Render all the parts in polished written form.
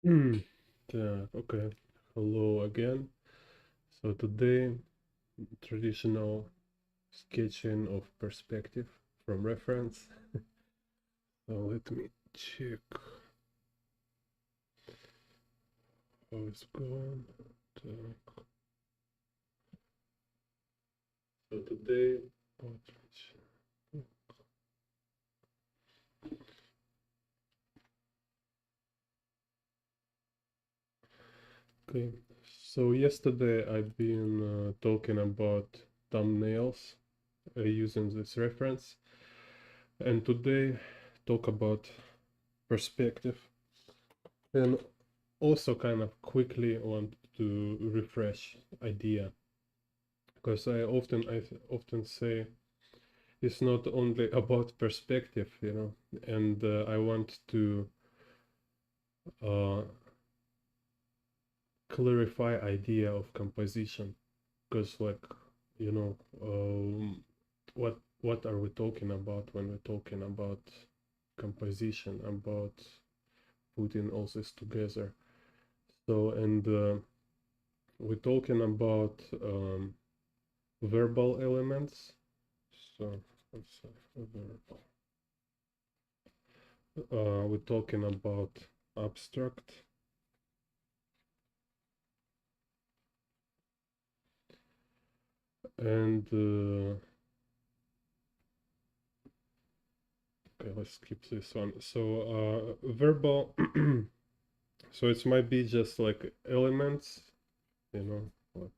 Mm. Yeah, okay. Hello again. So today, traditional sketching of perspective from reference. So let me check how it's going. So today, okay. So yesterday I've been talking about thumbnails using this reference, and today talk about perspective, and also kind of quickly want to refresh idea because I often say it's not only about perspective, and I want to uh, clarify idea of composition because you know what are we talking about when we're talking about composition, about putting all this together. So and we're talking about verbal elements. So let's say verbal. We're talking about abstract, and okay, let's skip this one. So verbal. So it might be just like elements, like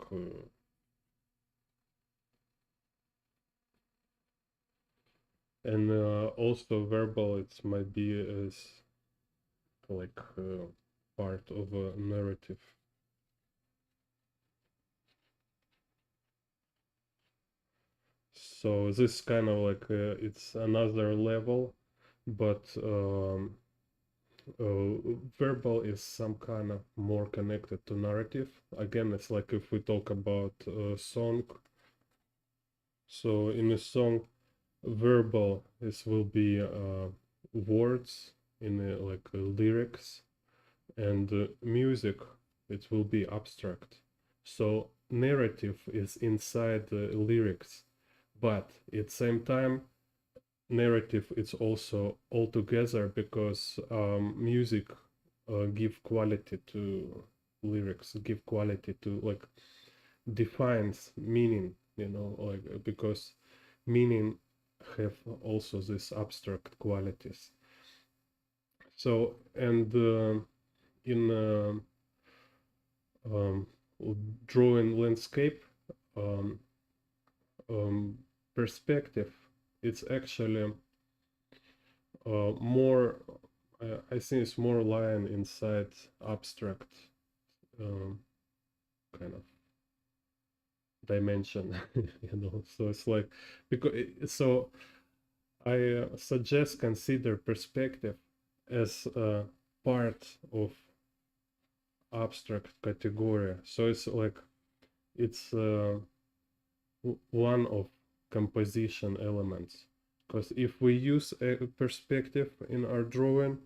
and also verbal. It might be as like part of a narrative. So this kind of like it's another level, but verbal is some kind of more connected to narrative. Again, it's like if we talk about a song. So in a song, verbal this will be words in like lyrics, and music it will be abstract. So narrative is inside the lyrics, but at the same time narrative it's also all together because music give quality to lyrics, give quality to like defines meaning, like because meaning have also these abstract qualities. So and in um, drawing landscape, um, um, perspective, it's actually more. I think it's more lying inside abstract um, kind of dimension, So it's like because so I suggest consider perspective as a part of abstract category. So it's like it's one of composition elements. Because if we use a perspective in our drawing,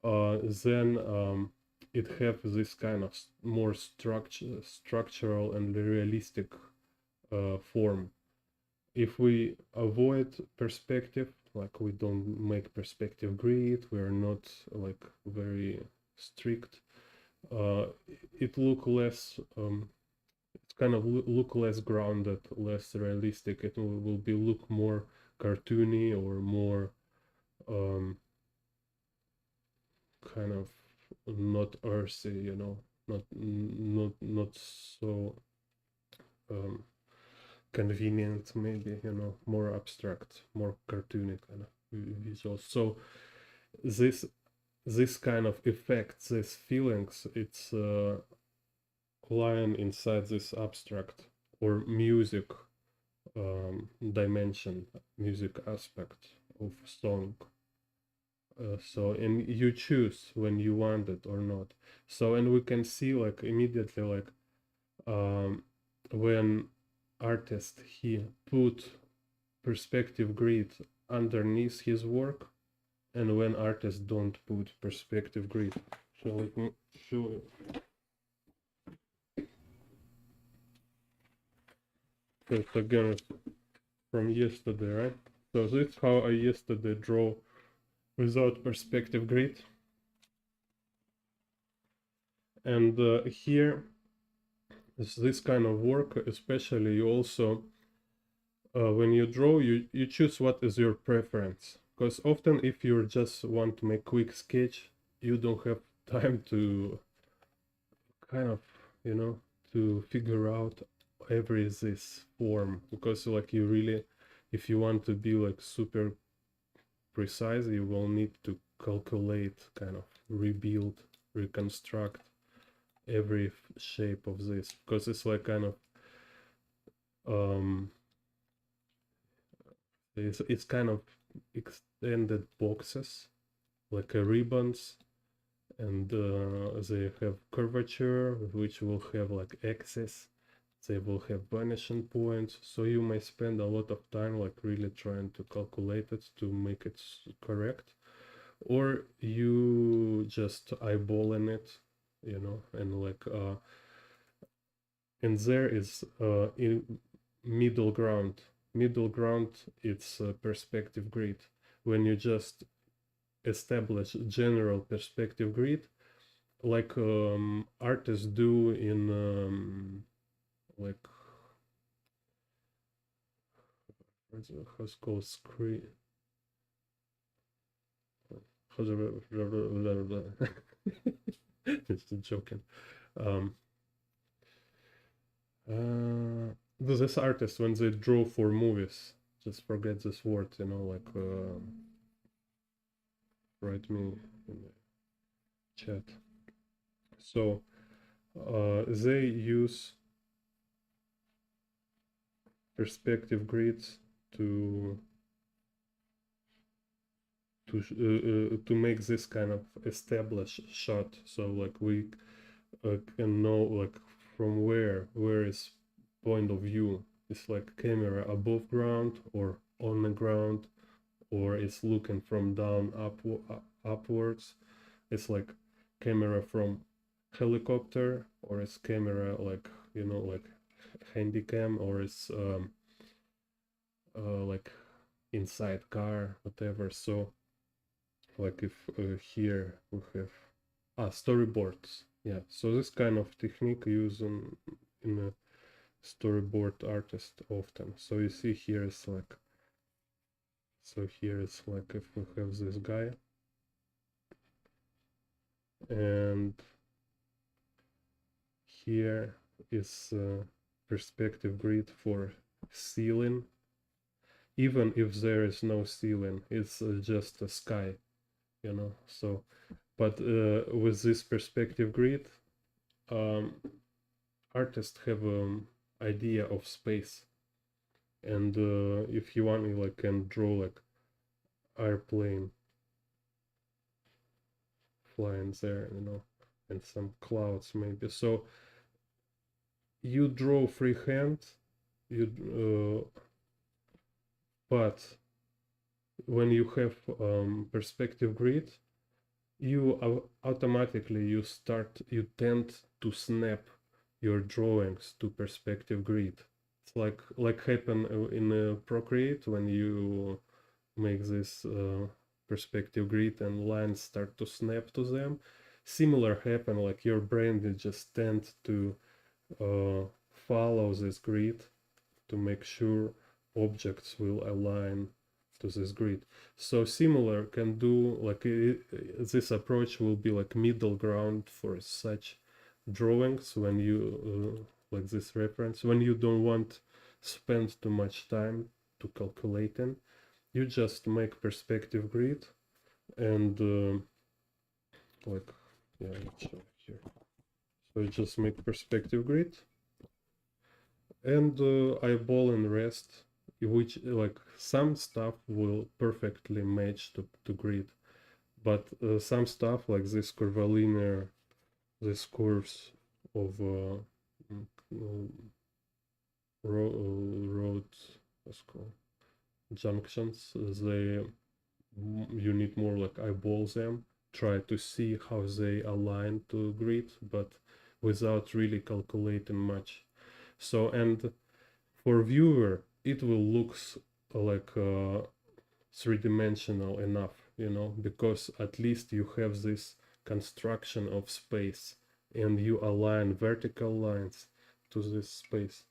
then it have this kind of more structural and realistic form. If we avoid perspective, like we don't make perspective grid, we are not like very strict. Uh, it look less it's kind of look less grounded, less realistic. It will be look more cartoony or more um, kind of not earthy, not so um, convenient, maybe, more abstract, more cartoony kind of visual. So this this kind of effect, these feelings, it's lying inside this abstract or music dimension, music aspect of song. So and you choose when you want it or not. So and we can see like immediately like um, when artist he put perspective grid underneath his work, and when artists don't put perspective grid. So let me show you. So it's again from yesterday, right? So this is how I yesterday draw without perspective grid. And here is this kind of work, especially you also, when you draw, you choose what is your preference. Because often if you just want to make quick sketch, you don't have time to kind of, you know, to figure out every this form. Because like you really, if you want to be like super precise, you will need to calculate, kind of rebuild, reconstruct every shape of this, because it's like kind of it's kind of extended boxes, like ribbons, and they have curvature, which will have like axis. They will have vanishing points, so you may spend a lot of time like really trying to calculate it to make it correct, or you just eyeballing it, you know, and like and there is in middle ground. Middle ground, it's a perspective grid. When you just establish general perspective grid, like artists do in like how's it called, screen. It's joking. Um, this artist, when they draw for movies, just forget this word, you know, like write me in the chat. So they use perspective grids to make this kind of established shot. So like we can know like from where is point of view. It's like camera above ground or on the ground, or it's looking from down upwards. It's like camera from helicopter, or it's camera like, you know, like handycam, or it's like inside car, whatever. So like if here we have storyboards. Yeah, so this kind of technique used in a storyboard artist often. So you see here is like, so here it's like if we have this guy, and here is perspective grid for ceiling. Even if there is no ceiling, it's just a sky, you know. So but with this perspective grid, artists have an idea of space, and if you want, you like can draw like airplane flying there, you know, and some clouds maybe. So you draw freehand, you but when you have perspective grid, you automatically you tend to snap your drawings to perspective grid. It's like happen in Procreate when you make this perspective grid and lines start to snap to them. Similar happen, like your brain will just tend to follow this grid to make sure objects will align to this grid. So similar can do like this approach will be like middle ground for such drawings when you like this reference, when you don't want spend too much time to calculating, you just make perspective grid and like, yeah, let's show here. So you just make perspective grid and eyeball and rest, which like some stuff will perfectly match to grid, but some stuff like this curvilinear, these curves of road, what's called, junctions, they you need more like eyeball them, try to see how they align to grid, but without really calculating much. So, and for viewer, it will looks like three-dimensional enough, you know, because at least you have this construction of space and you align vertical lines to this space.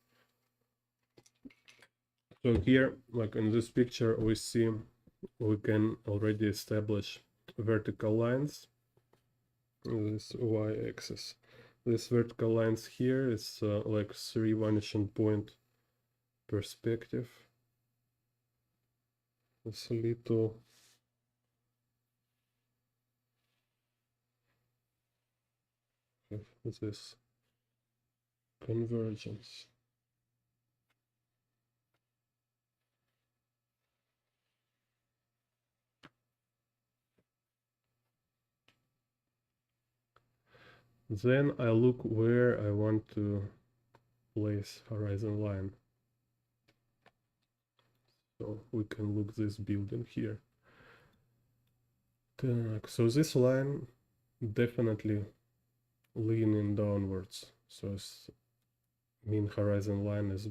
So here, like in this picture, we see we can already establish vertical lines. This y-axis. This vertical lines here is like 3 vanishing point perspective. This little this convergence. Then I look where I want to place horizon line. So we can look this building here. So this line definitely leaning downwards. So mean horizon line is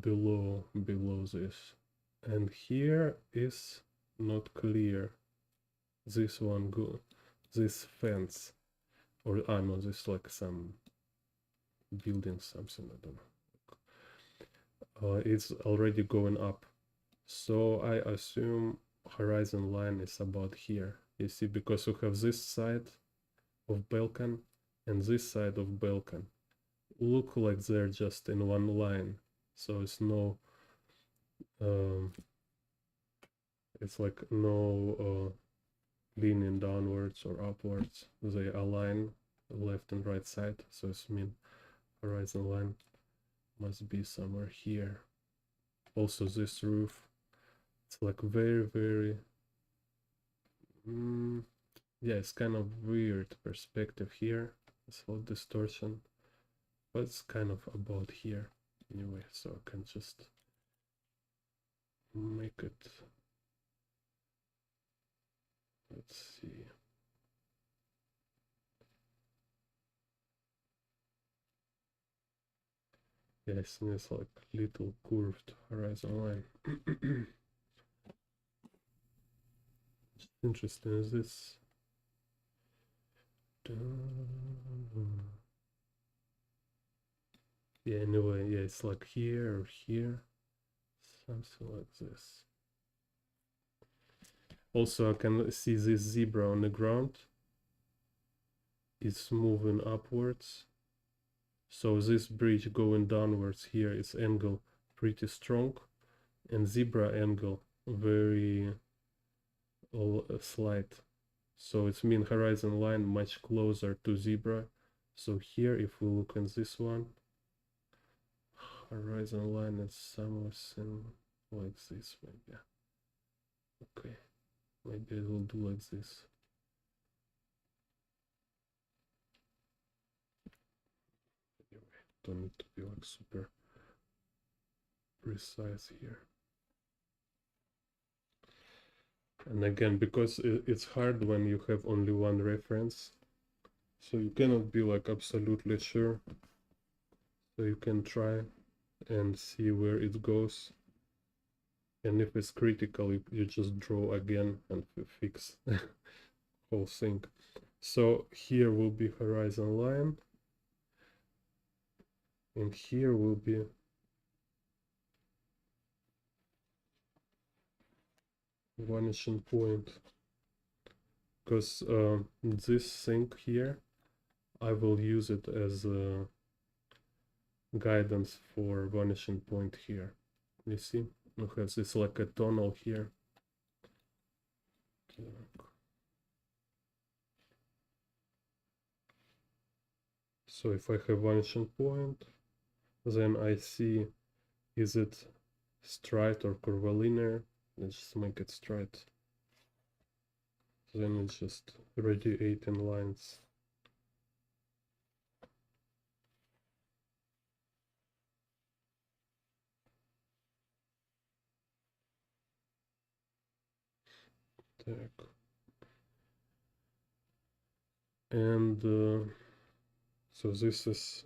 below this. And here is not clear. This one go, this fence, or no, this like some building something, I don't know. It's already going up. So I assume horizon line is about here. You see, because we have this side of balcony and this side of balcony. Look like they're just in one line. So it's no, it's like no leaning downwards or upwards. They align left and right side. So it's mean horizon line must be somewhere here. Also this roof, it's like very yeah, it's kind of weird perspective here. It's a lot distortion, but it's kind of about here anyway, so I can just make it, let's see. Yeah, it's like little curved horizon line. Interesting is this. Yeah, anyway, yeah, it's like here or here, something like this. Also, I can see this zebra on the ground. It's moving upwards. So this bridge going downwards here is angle pretty strong, and zebra angle very slight. So it's mean horizon line much closer to zebra. So here, if we look at this one, horizon line is something like this, maybe. Okay, maybe I will do like this. Anyway, don't need to be like super precise here. And again, because it's hard when you have only one reference, so you cannot be like absolutely sure. So you can try and see where it goes. And if it's critical, you just draw again and fix whole thing. So here will be horizon line, and here will be vanishing point, because this thing here, I will use it as a guidance for vanishing point here. You see, we have this like a tunnel here. So if I have vanishing point, then I see, is it straight or curvilinear? Let's just make it straight. Then it's just radiating lines. Так. And so this is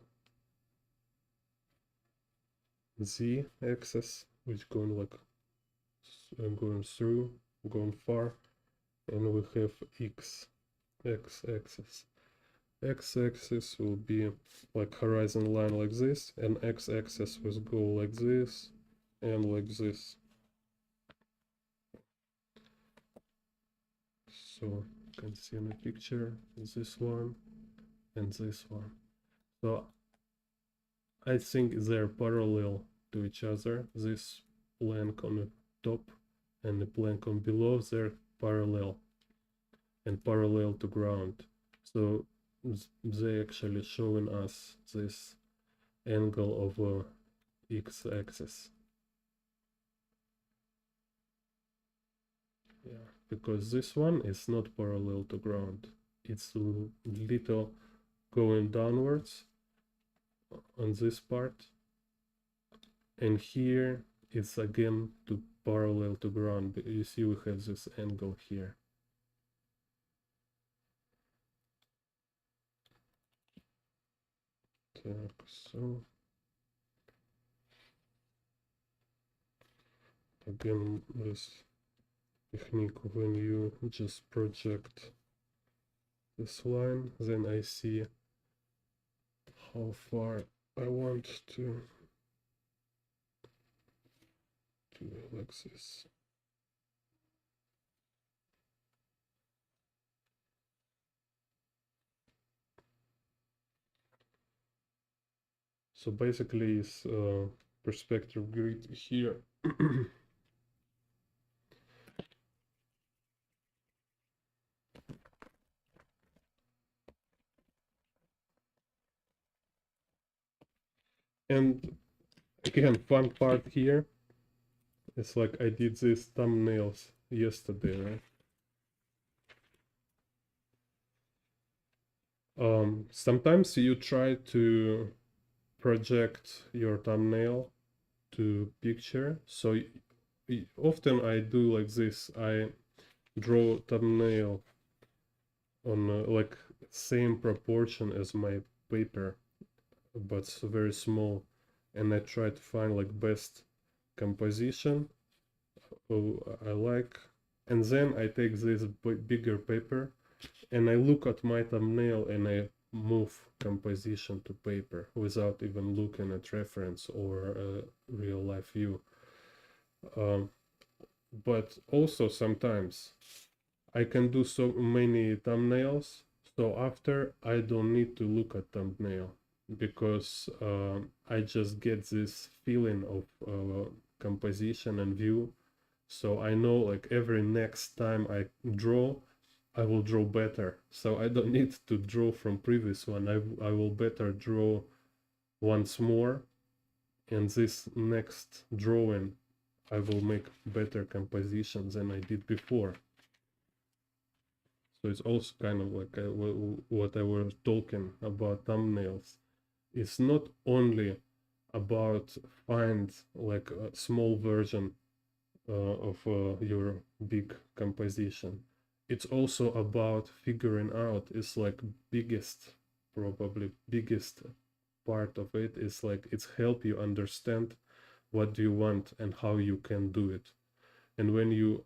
z axis, which going like going through, going far, and we have x axis. X-axis will be like horizon line like this, and x-axis will go like this and like this. So you can see in the picture this one and this one. So I think they're parallel to each other. This plank on the top and the plank on below, they're parallel and parallel to ground. So they actually showing us this angle of x-axis. Yeah, because this one is not parallel to ground. It's a little going downwards on this part, and here it's again to parallel to ground. But you see we have this angle here. Так, so again this technique, when you just project this line, then I see how far I want to go like this. So basically it's perspective grid here. And again, fun part here, it's like I did these thumbnails yesterday, right? Sometimes you try to project your thumbnail to picture. So often I do like this. I draw thumbnail on like same proportion as my paper, but very small, and I try to find like best composition I like, and then I take this bigger paper and I look at my thumbnail and I move composition to paper without even looking at reference or real life view. But also sometimes I can do so many thumbnails, so after I don't need to look at thumbnail, because I just get this feeling of composition and view. So I know like every next time I draw, I will draw better. So I don't need to draw from previous one. I will better draw once more, and this next drawing I will make better compositions than I did before. So it's also kind of like what I was talking about thumbnails. It's not only about find like a small version of your big composition. It's also about figuring out, it's like probably biggest part of it is like it's help you understand what do you want and how you can do it. And when you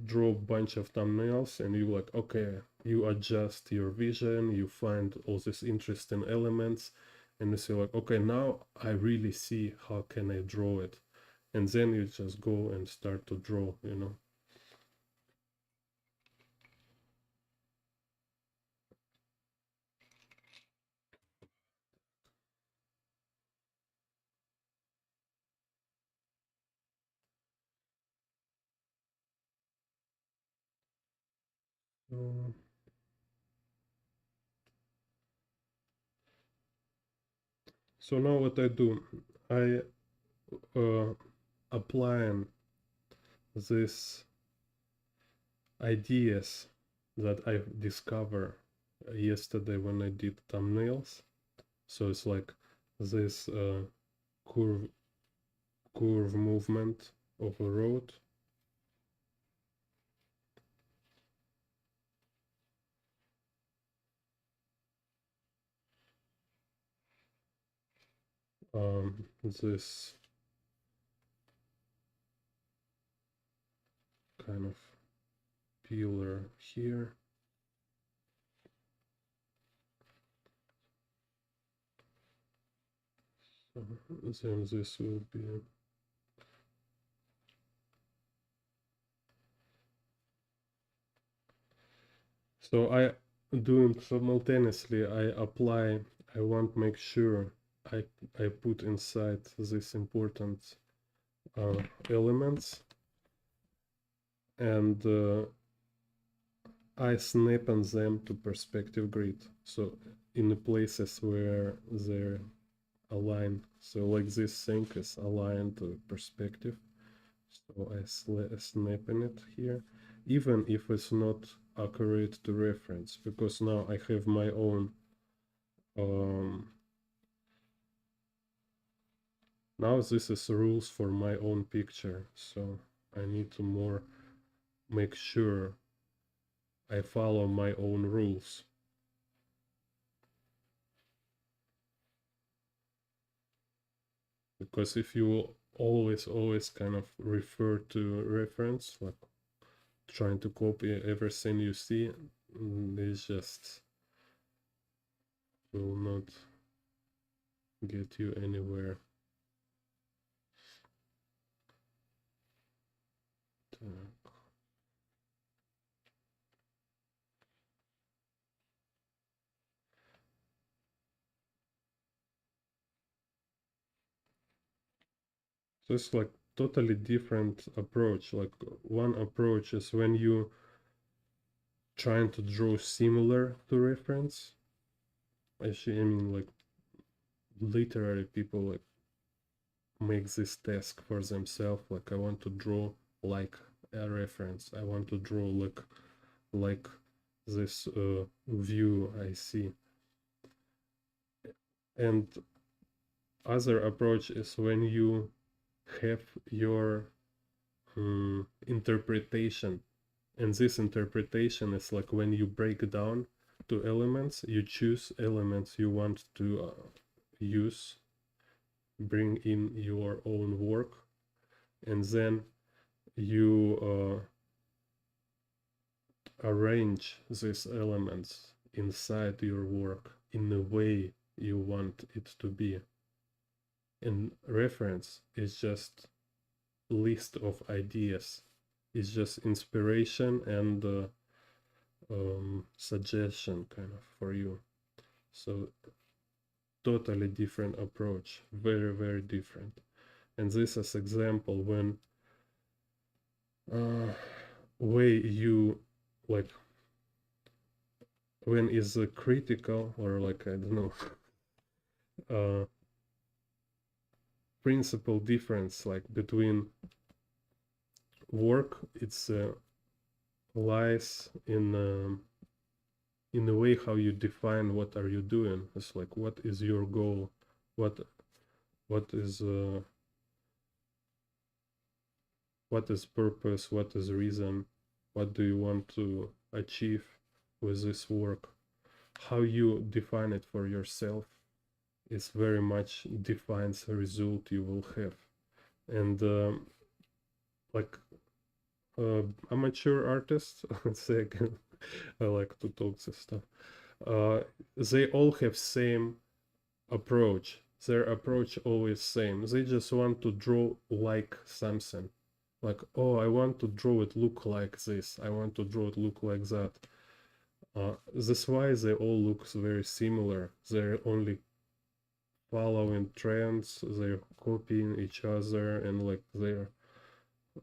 draw a bunch of thumbnails and you like, okay, you adjust your vision, you find all these interesting elements, and you say like, okay, now I really see how can I draw it. And then you just go and start to draw, you know. Uh, so now what I do, I applying these ideas that I discovered yesterday when I did thumbnails. So it's like this curve movement of a road. this kind of pillar here. So then this will be so I doing simultaneously. I want to make sure I put inside these important elements, and I snap on them to perspective grid. So in the places where they're aligned, so like this thing is aligned to perspective. So I snap in it here, even if it's not accurate to reference, because now I have my own now this is rules for my own picture, so I need to more make sure I follow my own rules. Because if you always kind of refer to reference, like trying to copy everything you see, this just will not get you anywhere. So it's like totally different approach. Like one approach is when you trying to draw similar to reference. Actually, I mean like literary people like make this task for themselves. Like I want to draw like a reference. I want to draw like this view I see. And other approach is when you have your interpretation, and this interpretation is like when you break down to elements, you choose elements you want to use, bring in your own work, and then you arrange these elements inside your work in the way you want it to be. And reference is just list of ideas. It's just inspiration and suggestion kind of for you. So totally different approach, very different. And this is example when way you like when is a critical or like I don't know principle difference like between work. It's lies in the way how you define what are you doing. It's like what is your goal, what is purpose, what is reason, what do you want to achieve with this work. How you define it for yourself is very much defines the result you will have. And like amateur artists, say again, I like to talk this stuff. They all have same approach. Their approach always same. They just want to draw like something. Like, oh, I want to draw it look like this. I want to draw it look like that. That's why they all look very similar. They're only following trends. They're copying each other, and like they're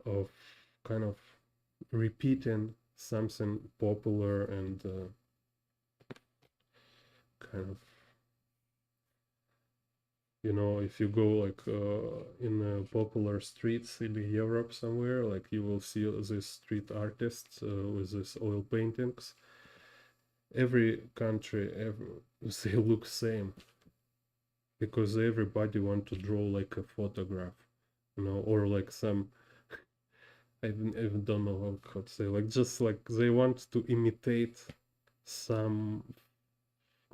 of kind of repeating something popular and kind of, you know, if you go like in a popular streets in Europe somewhere, like you will see these street artists with these oil paintings. Every country, they look same because everybody want to draw like a photograph, you know, or like some I even don't know how to say, like just like they want to imitate some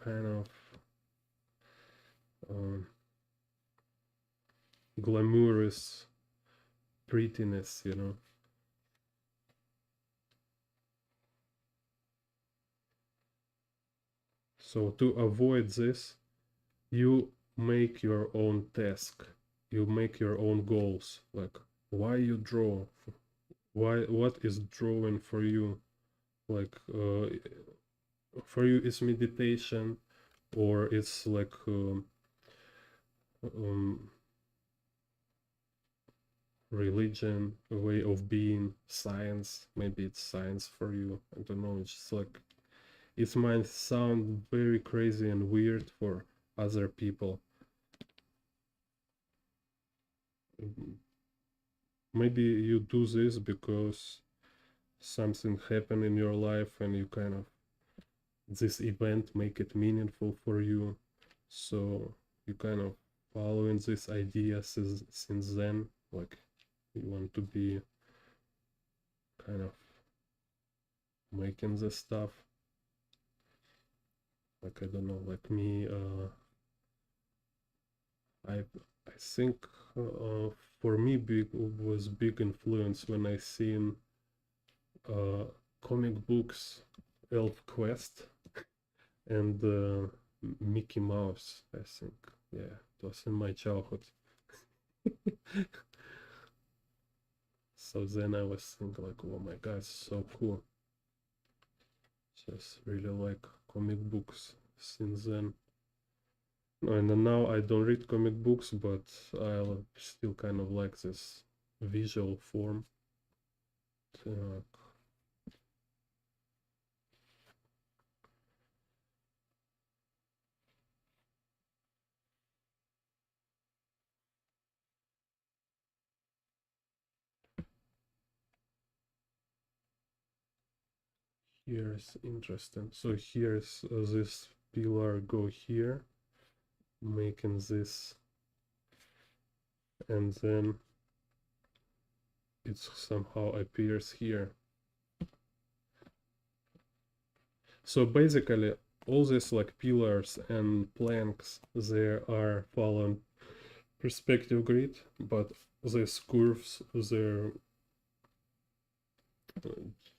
kind of um, glamorous prettiness, you know. So to avoid this, you make your own task, you make your own goals, like why you draw, why, what is drawing for you, like for you it's meditation, or it's like um, religion, a way of being, science, maybe it's science for you, I don't know, it's just like, it might sound very crazy and weird for other people. Maybe you do this because something happened in your life and you kind of, this event make it meaningful for you, so you kind of following this idea since then, like you want to be kind of making this stuff, like I don't know, like me, I think for me big was big influence when I seen uh, comic books, Elf Quest, and Mickey Mouse, I think. Yeah, it was in my childhood. So then I was thinking like, oh my god, it's so cool. Just really like comic books since then. And now I don't read comic books, but I still kind of like this visual form. Uh, Here's interesting. So here's this pillar go here, making this, and then it somehow appears here. So basically, all these like pillars and planks, they are following perspective grid, but these curves, they're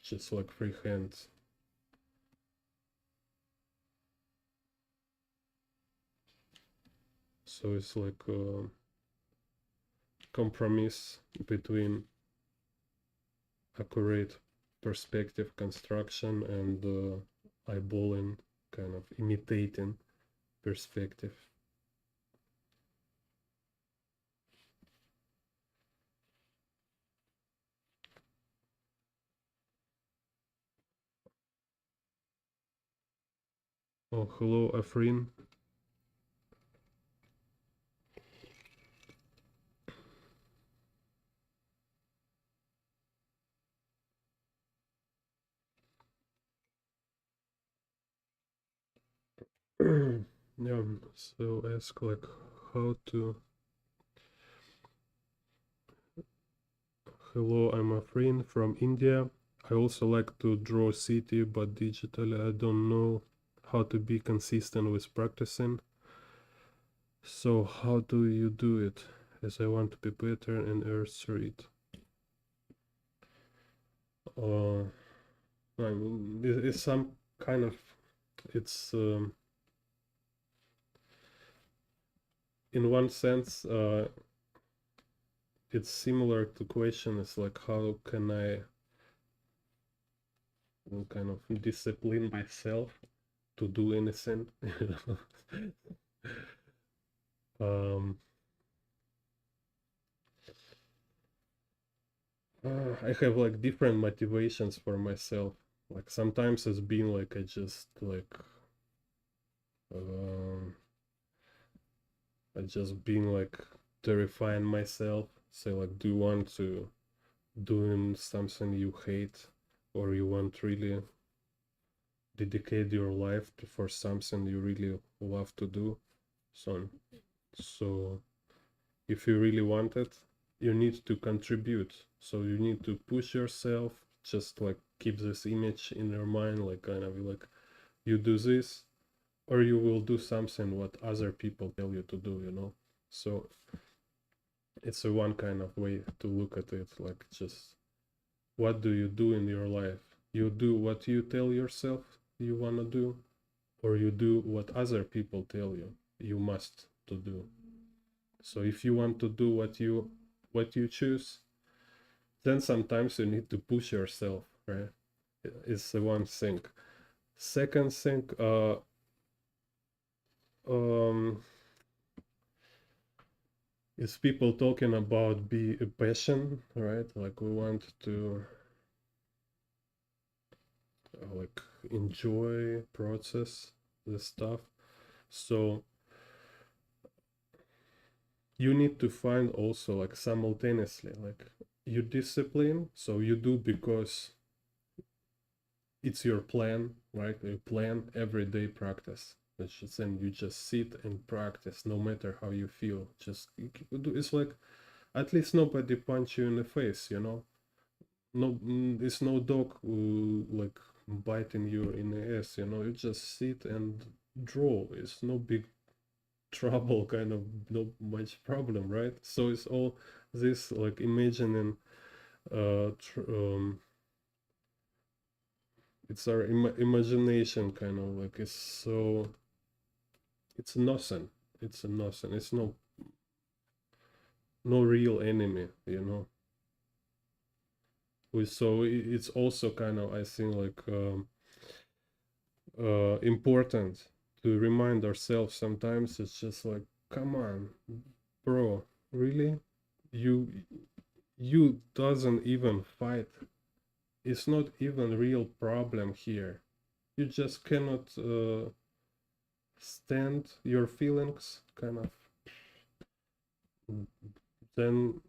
just like freehand. So it's like a compromise between accurate perspective construction and eyeballing, kind of imitating perspective. Oh, hello, Afrin. Yeah, so ask like how to. Hello, I'm Afrin from India. I also like to draw city, but digitally I don't know how to be consistent with practicing. So how do you do it? As I want to be better and Earth read. Uh, it's some kind of, it's in one sense it's similar to question. It's like how can I kind of discipline myself to do anything. um, I have like different motivations for myself. Like sometimes it's been like I just like um, I just being like terrifying myself. Say like, do you want to doing something you hate, or you want really dedicate your life to, for something you really love to do? So if you really want it, you need to contribute. So you need to push yourself. Just like keep this image in your mind, like kind of like you do this, or you will do something what other people tell you to do. You know. So It's a one kind of way to look at it, like just what do you do in your life? You do what you tell yourself you want to do, or you do what other people tell you must to do. So if you want to do what you choose, then sometimes you need to push yourself, right? It's the one thing. Second thing, um, is people talking about be a passion, right? Like we want to like enjoy process this stuff. So you need to find also like simultaneously like you discipline, so you do because it's your plan, right? You plan everyday practice, which is then you just sit and practice no matter how you feel. Just it's like at least nobody punch you in the face, you know. No, it's no dog like biting you in the ass, you know. You just sit and draw. It's no big trouble, kind of no much problem, right? So it's all this like imagining it's our imagination kind of like it's so it's nothing. It's a nothing. It's no real enemy, you know. So it's also kind of I think like important to remind ourselves sometimes. It's just like, come on, bro, really? You you doesn't even fight. It's not even real problem here. You just cannot stand your feelings, kind of. Then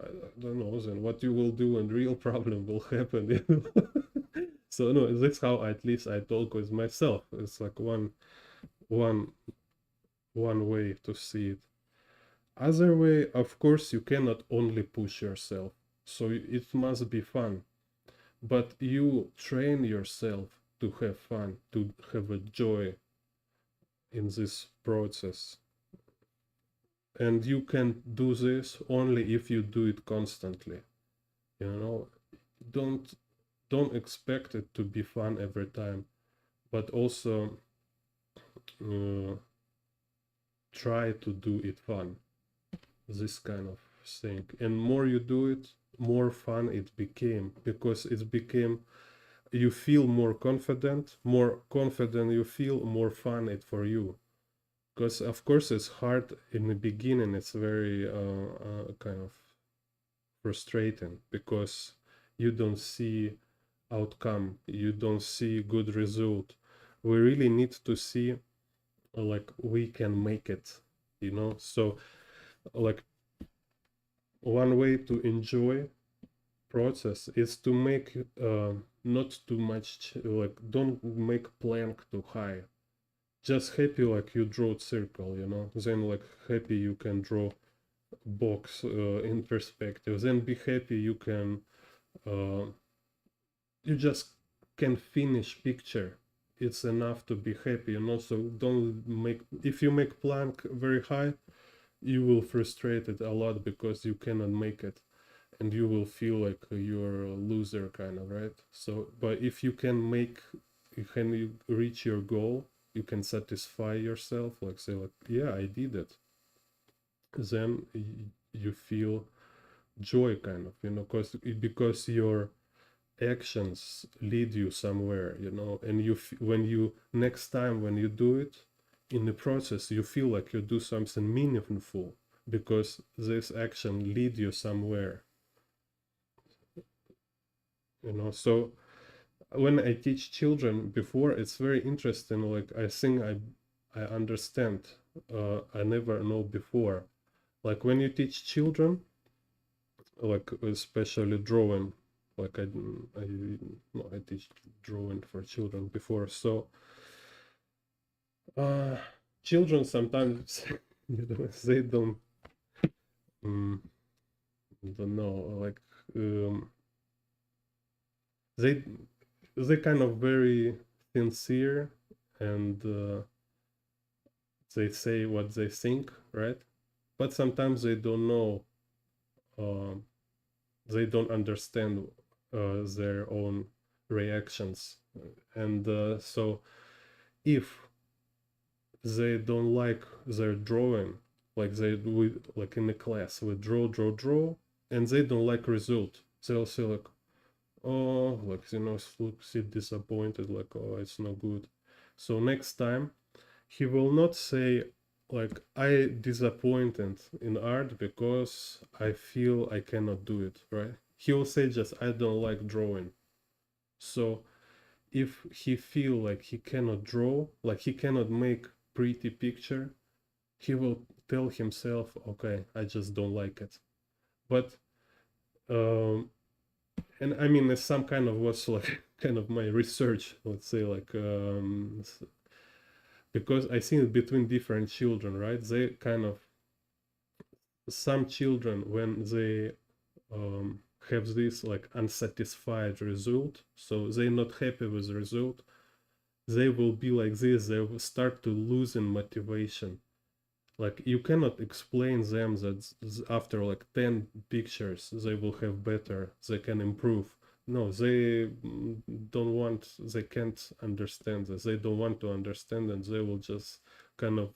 I don't know. Then what you will do, and real problem will happen. You know? So no, that's how at least I talk with myself. It's like one one way to see it. Other way, of course, you cannot only push yourself. So it must be fun. But you train yourself to have fun, to have a joy in this process. And you can do this only if you do it constantly. You know, don't don't expect it to be fun every time, but also try to do it fun. This kind of thing. And more you do it, more fun it became, because it became you feel more confident you feel, more fun it for you. Because of course it's hard in the beginning, it's very kind of frustrating because you don't see outcome, you don't see good result. We really need to see like we can make it, you know. So like one way to enjoy process is to make not too much like don't make plank too high. Just happy like you draw circle, you know. Then like happy you can draw box in perspective. Then be happy you can uh, you just can finish picture. It's enough to be happy, you know. So don't make, if you make plank very high, you will frustrate it a lot because you cannot make it, and you will feel like you're a loser kind of, right? So but if you can make, you reach your goal, you can satisfy yourself, like say like, yeah, I did it, then you feel joy kind of, you know, because your actions lead you somewhere, you know. And when you next time when you do it in the process, you feel like you do something meaningful because this action lead you somewhere, you know. So when I teach children before, it's very interesting, like I think I understand I never know before. Like when you teach children, like especially drawing, like I no, I teach drawing for children before. So uh children sometimes you know, they um, don't know, like they they kind of very sincere, and they say what they think, right? but sometimes they don't know, uh, they don't understand their own reactions. And so if they don't like their drawing, like like in the class, we draw, and they don't like result, they'll say like, oh, like, look, see disappointed, like, oh, it's no good. So next time he will not say like, I disappointed in art because I feel I cannot do it, right? He will say just, I don't like drawing. So if he feel like he cannot draw, like he cannot make pretty picture, he will tell himself, okay, I just don't like it. But um and I mean, it's some kind of what's like kind of my research, let's say, like, because I see it between different children, right? They kind of, some children, when they have this like unsatisfied result, so they're not happy with the result, they will be like this, they will start to lose in motivation. Like, you cannot explain them that after like 10 pictures they will have better, they can improve. No, they don't want, they can't understand this, they don't want to understand, and they will just kind of,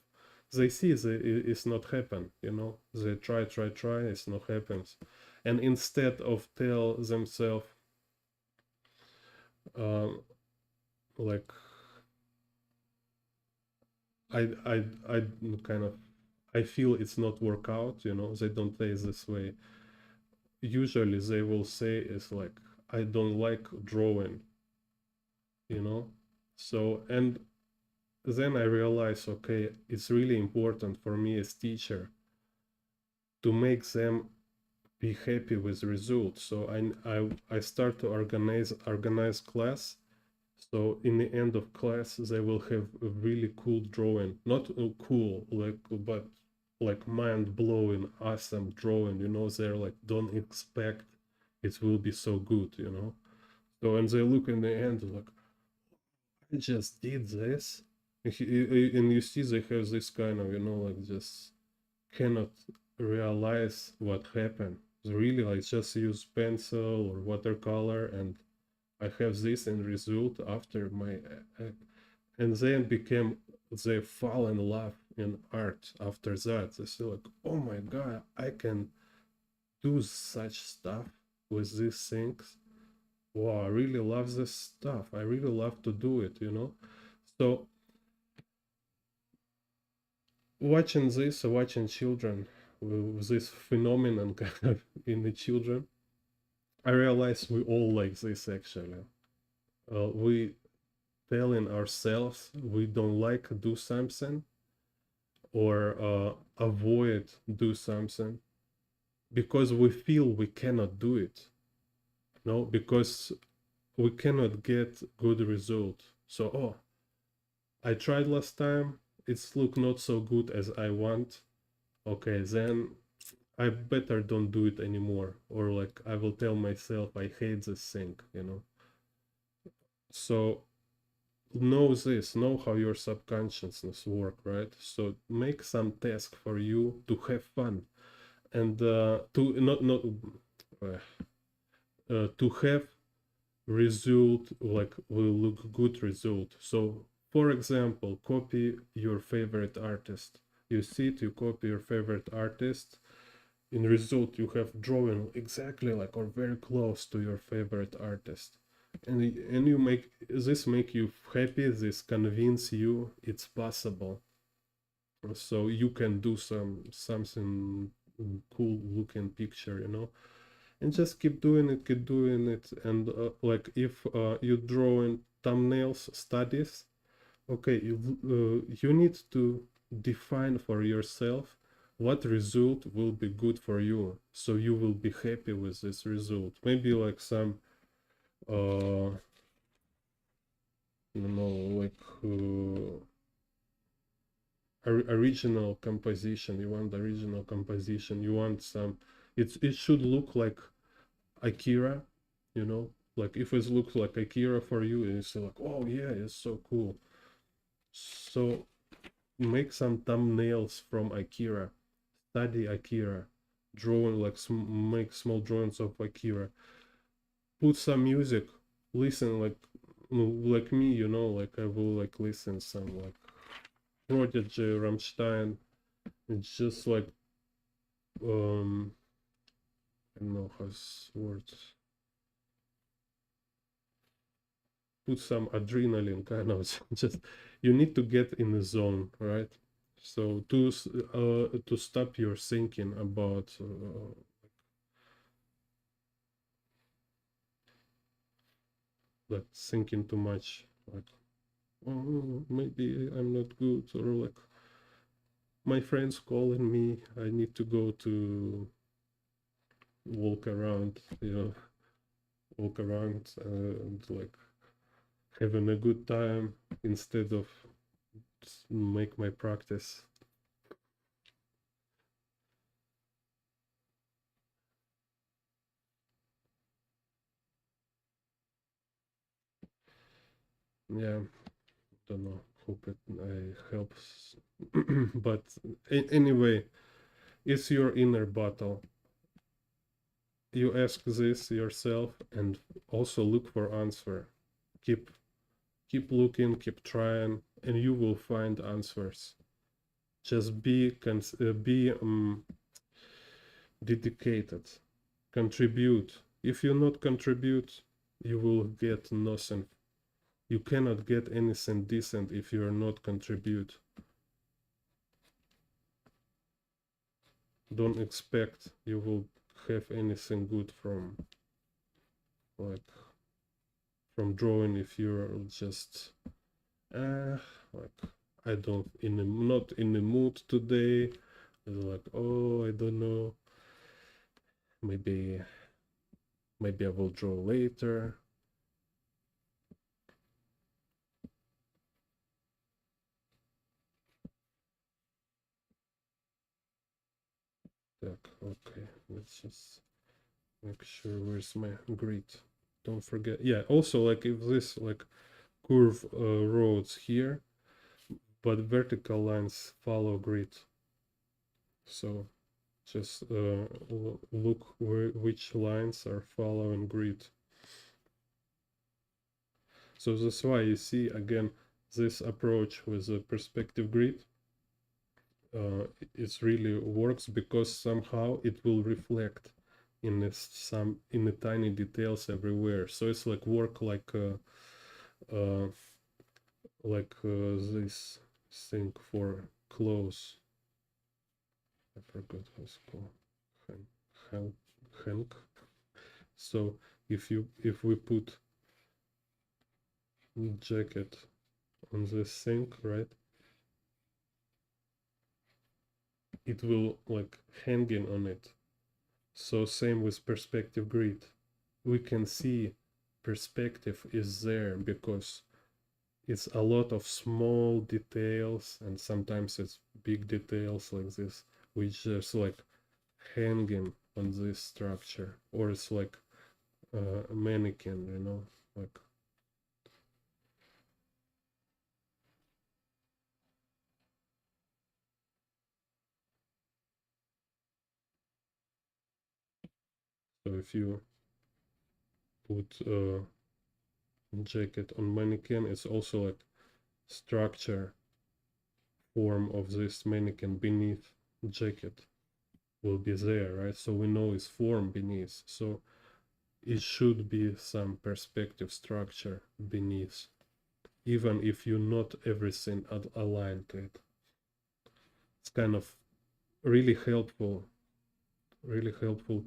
they see it's not happen, they try, it's not happens. And instead of tell themselves, um, like, I kind of, I feel it's not work out, they don't say this way. Usually they will say it's like, I don't like drawing, you know. So, and then I realize, okay, it's really important for me as teacher to make them be happy with the results. So I start to organize class. So in the end of class, they will have a really cool drawing, not cool, like, but like mind blowing, awesome drawing. They're like, don't expect it will be so good. So, and they look in the end like, I just did this, and you see they have this kind of, like, just cannot realize what happened. They really like just use pencil or watercolor, and I have this end result after my and then became, they fall in love in art after that. They say like, oh my god, I can do such stuff with these things. Wow, I really love this stuff. I really love to do it. So watching children with this phenomenon kind of in the children, I realize we all like this actually. We telling ourselves we don't like do something, or avoid do something because we feel we cannot do it. No, because we cannot get good result. So, oh, I tried last time, it's look not so good as I want. Okay, then I better don't do it anymore. Or like, I will tell myself I hate this thing. So know this, know how your subconsciousness work, right? So make some task for you to have fun, and to not to have result, like, will look good result. So for example, copy your favorite artist. You sit, you copy your favorite artist. In result, you have drawing exactly like or very close to your favorite artist, and you make you happy. This convince you it's possible, so you can do something cool looking picture. And just keep doing it. And like, if you drawing thumbnails studies, okay, you need to define for yourself what result will be good for you, so you will be happy with this result. Maybe like some like original composition. You want original composition, you want some, it should look like Akira, like, if it looks like Akira for you, it's like, oh yeah, it's so cool. So make some thumbnails from Akira, study Akira, drawing like make small drawings of Akira, put some music, listen like me, you know, like I will like listen some like Prodigy, Rammstein. It's just like I don't know how's words. Put some adrenaline kind of just you need to get in the zone, right? So to stop your thinking about like thinking too much, like oh maybe I'm not good, or like my friends calling me, I need to go to walk around, you know, walk around and like having a good time instead of make my practice. Yeah, don't know. Hope it helps. But anyway, it's your inner battle. You ask this yourself and also look for answer. Keep keep looking, keep trying, and you will find answers. Just be dedicated. Contribute. If you not contribute, you will get nothing. You cannot get anything decent if you are not contribute. Don't expect you will have anything good from like from drawing if you're just like I don't in the not in the mood today. It's like oh I don't know, maybe maybe I will draw later. Okay, let's just make sure where's my grid. Don't forget. Yeah, also like if this like curve roads here, but vertical lines follow grid. So just look which lines are following grid. So that's why you see again this approach with a perspective grid. It really works because somehow it will reflect in the tiny details everywhere. So it's like work uh, this thing for clothes. I forgot how it's called. Hank. So if we put jacket on this thing, right? It will like hanging on it. So same with perspective grid. We can see perspective is there because it's a lot of small details and sometimes it's big details like this, which just like hanging on this structure, or it's like a mannequin, you know, like so if you put a jacket on mannequin, it's also like structure form of this mannequin beneath jacket will be there, right? So we know it's form beneath, so it should be some perspective structure beneath, even if you not everything aligned to it. It's kind of really helpful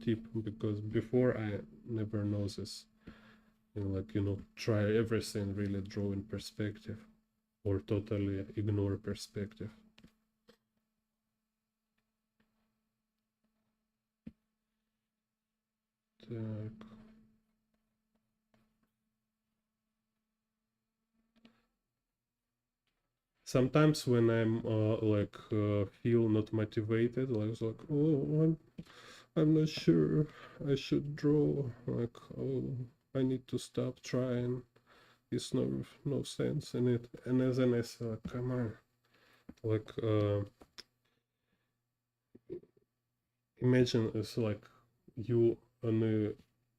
tip because before I never know this. You know, like, you know, try everything, really draw in perspective or totally ignore perspective. Так. Sometimes when I'm feel not motivated, like oh I'm not sure I should draw, like oh I need to stop trying. It's no sense in it. And then I say like, come on, like imagine it's like you on a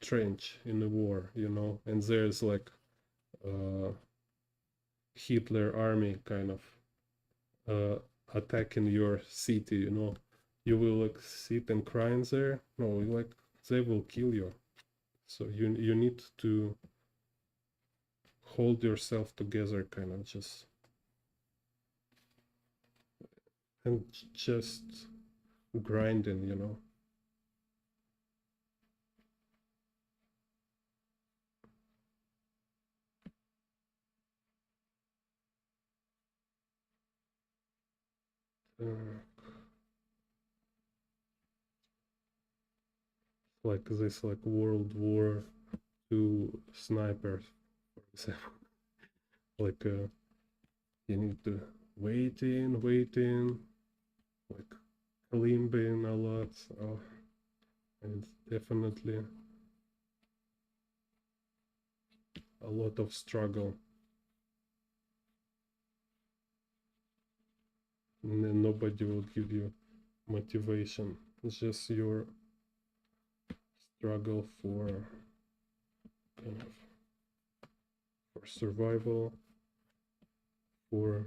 trench in a war, you know, and there's like uh, Hitler army kind of uh, attacking your city, you know. You will like sit and cry in there. No, like they will kill you. So you need to hold yourself together, kind of just and just grinding, you know. Uh, like this, like World War II snipers, for example. Like you need to waiting, like climbing a lot. Oh, and definitely a lot of struggle. And then nobody will give you motivation. It's just your struggle for kind of for survival, for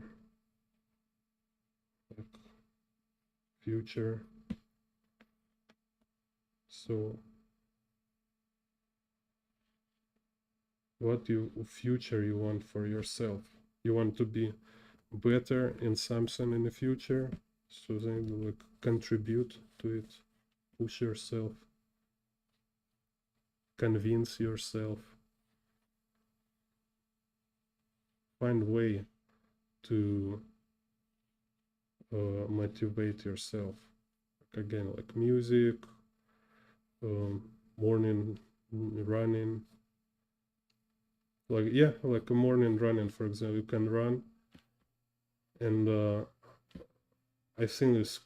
like future. So what you future you want for yourself? You want to be better in something in the future, so then you like contribute to it, push yourself, convince yourself, find way to motivate yourself. Like again, like music, um, morning running, like yeah, like a morning running, for example. You can run, and I think it's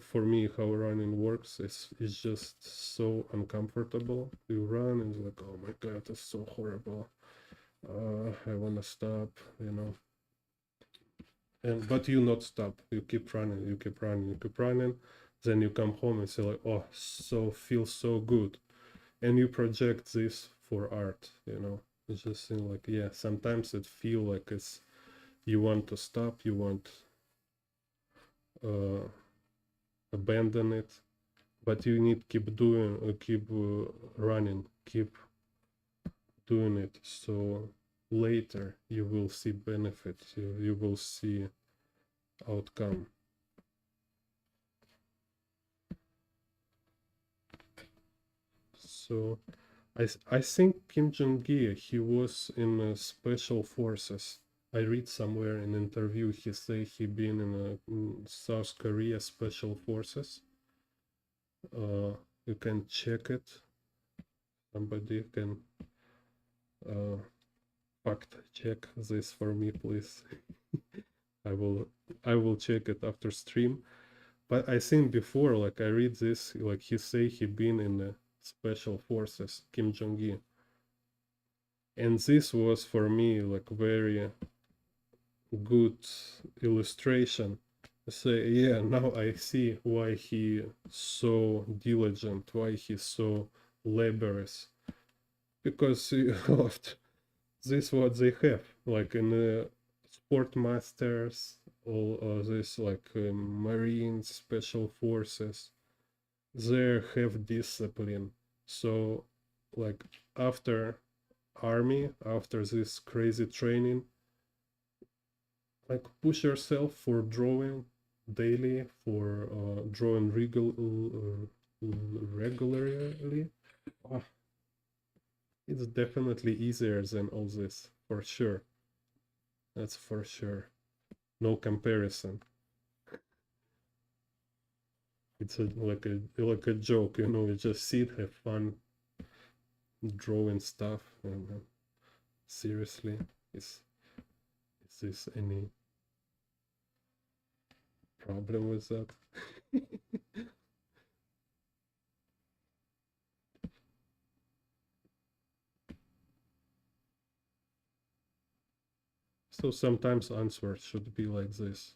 for me how running works is just so uncomfortable. You run and it's like, oh my god, that's so horrible. I wanna stop, you know. And but you not stop. You keep running, you keep running, you keep running. Then you come home and say like, oh, so feels so good, and you project this for art, you know. It's just thing like yeah. Sometimes it feel like it's you want to stop, you want uh abandon it, but you need keep doing keep running, keep doing it, so later you will see benefits, you will see outcome. So I think Kim Jong-gi, he was in special forces. I read somewhere in an interview he say he been in South Korea special forces. You can check it. Somebody can uh, fact check this for me, please. I will I will check it after stream. But I think before, like I read this, like he say he been in the special forces, Kim Jong-il, and this was for me like very good illustration. Say yeah, now I see why he so diligent, why he's so laborious, because this what they have like in the sport masters, all this like marines, special forces, they have discipline. So like after army, after this crazy training, like push yourself for drawing daily, for drawing regularly. Oh, it's definitely easier than all this, for sure. That's for sure. No comparison. It's like a joke, you know. You just sit, have fun, drawing stuff, and seriously, is this any problem with that? So sometimes answers should be like this,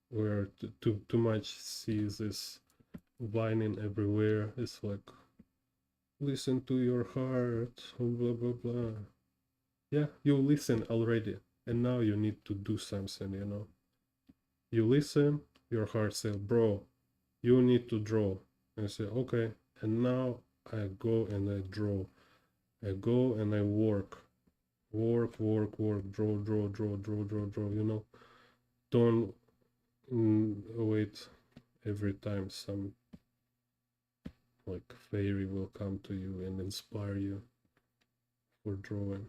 where too much see this whining everywhere. It's like, listen to your heart, blah blah blah. Yeah, you listen already, and now you need to do something, you know. You listen, your heart says, bro, you need to draw. And I say, okay. And now I go and I draw. I go and I work. Work, work, work, draw, draw, draw, draw, draw, draw, you know. Don't wait every time some like fairy will come to you and inspire you for drawing.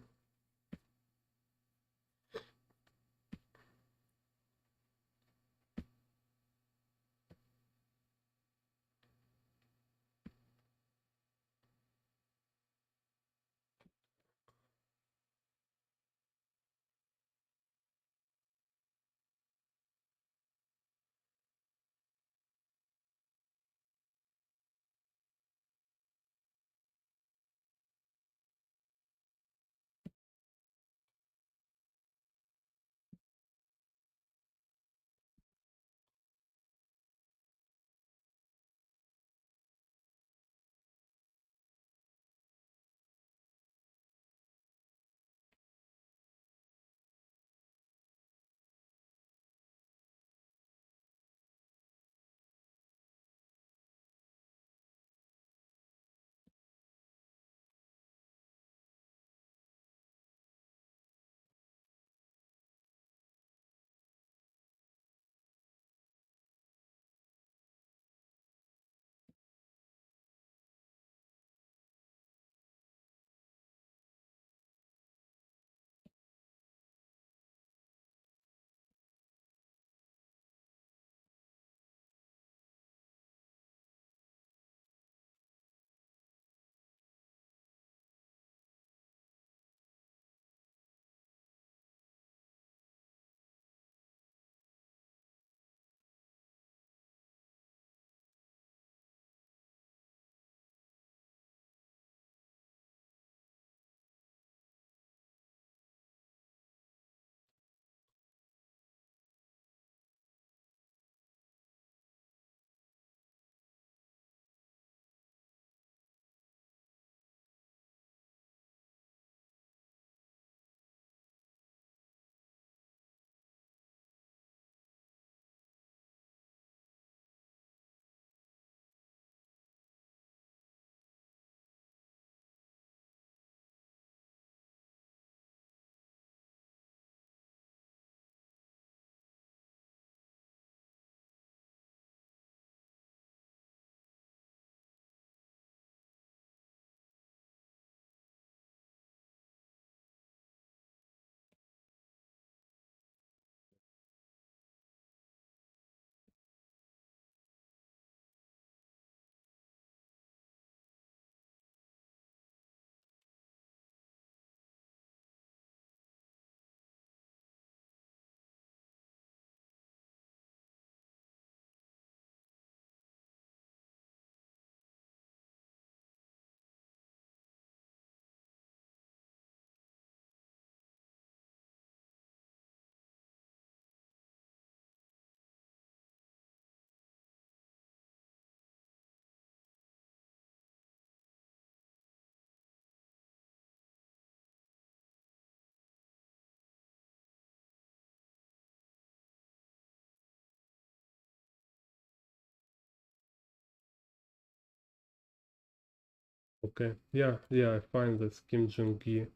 Okay, yeah, yeah, I find that Kim Jong-gi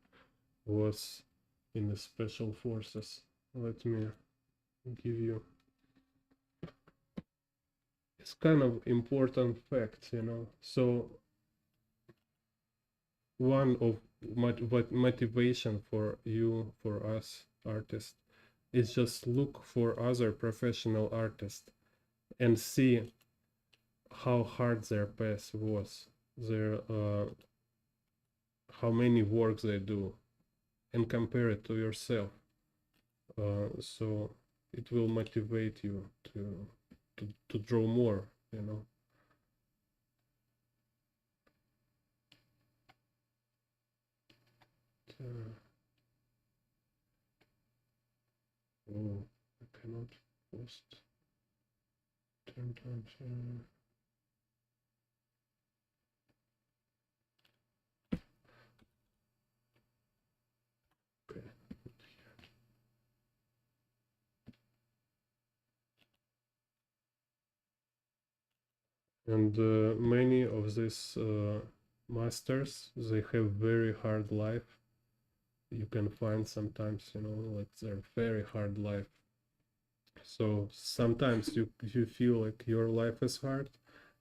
was in the special forces. Let me give you, it's kind of important fact, you know. So one of what motivation for you, for us artists, is just look for other professional artists and see how hard their path was, their how many works they do, and compare it to yourself. So it will motivate you to draw more, you know. Oh, I cannot post. Turn. And many of these masters, they have very hard life. You can find sometimes, you know, like they're very hard life. So sometimes you feel like your life is hard,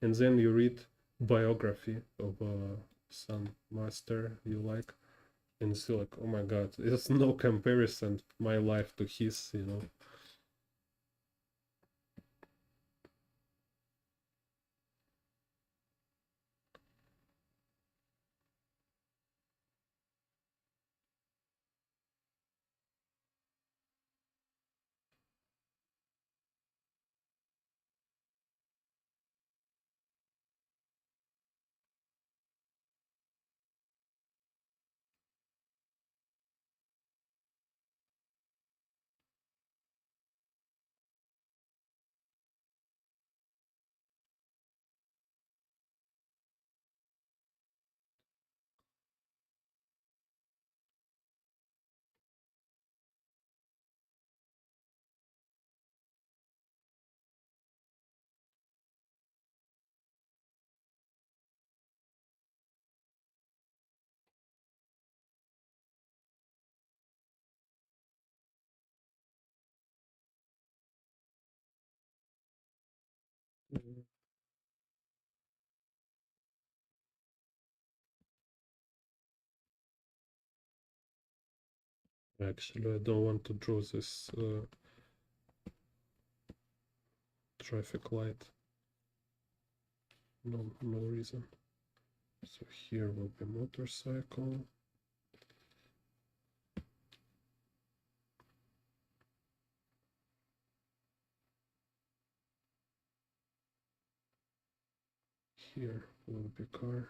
and then you read biography of some master you like, and it's like, oh my god, there's no comparison my life to his, you know. Actually, I don't want to draw this traffic light. No reason. So here will be motorcycle. Here will be car.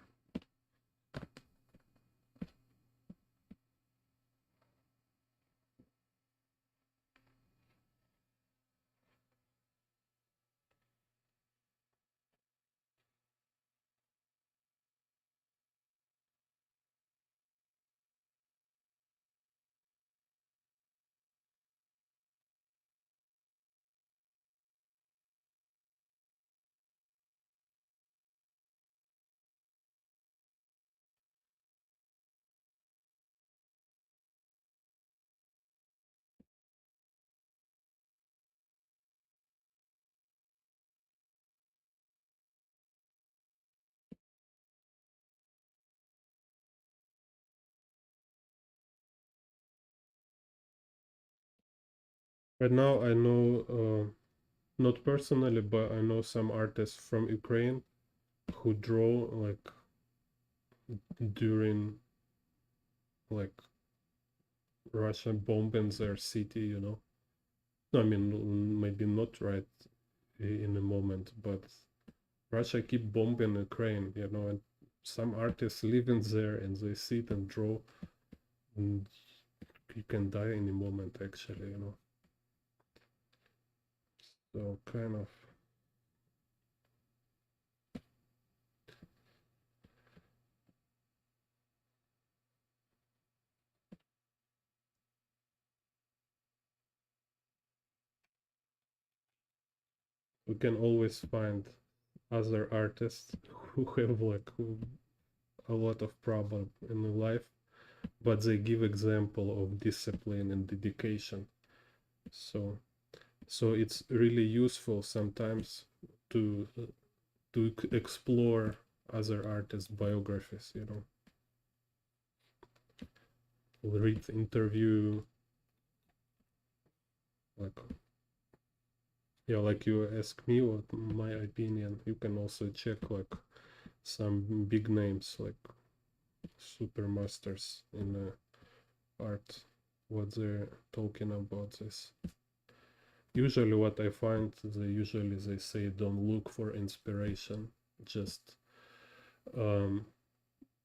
Right now, I know, not personally, but I know some artists from Ukraine who draw like during like Russia bombing their city, you know. I mean, maybe not right in a moment, but Russia keep bombing Ukraine, you know, and some artists live in there and they sit and draw, and you can die any moment, actually, you know. So kind of. We can always find other artists who have like a lot of problem in life, but they give example of discipline and dedication. So it's really useful sometimes to explore other artists' biographies. You know, read interview, like, yeah, like you ask me what my opinion. You can also check like some big names like super masters in art, what they're talking about this. Usually what I find, they say don't look for inspiration, just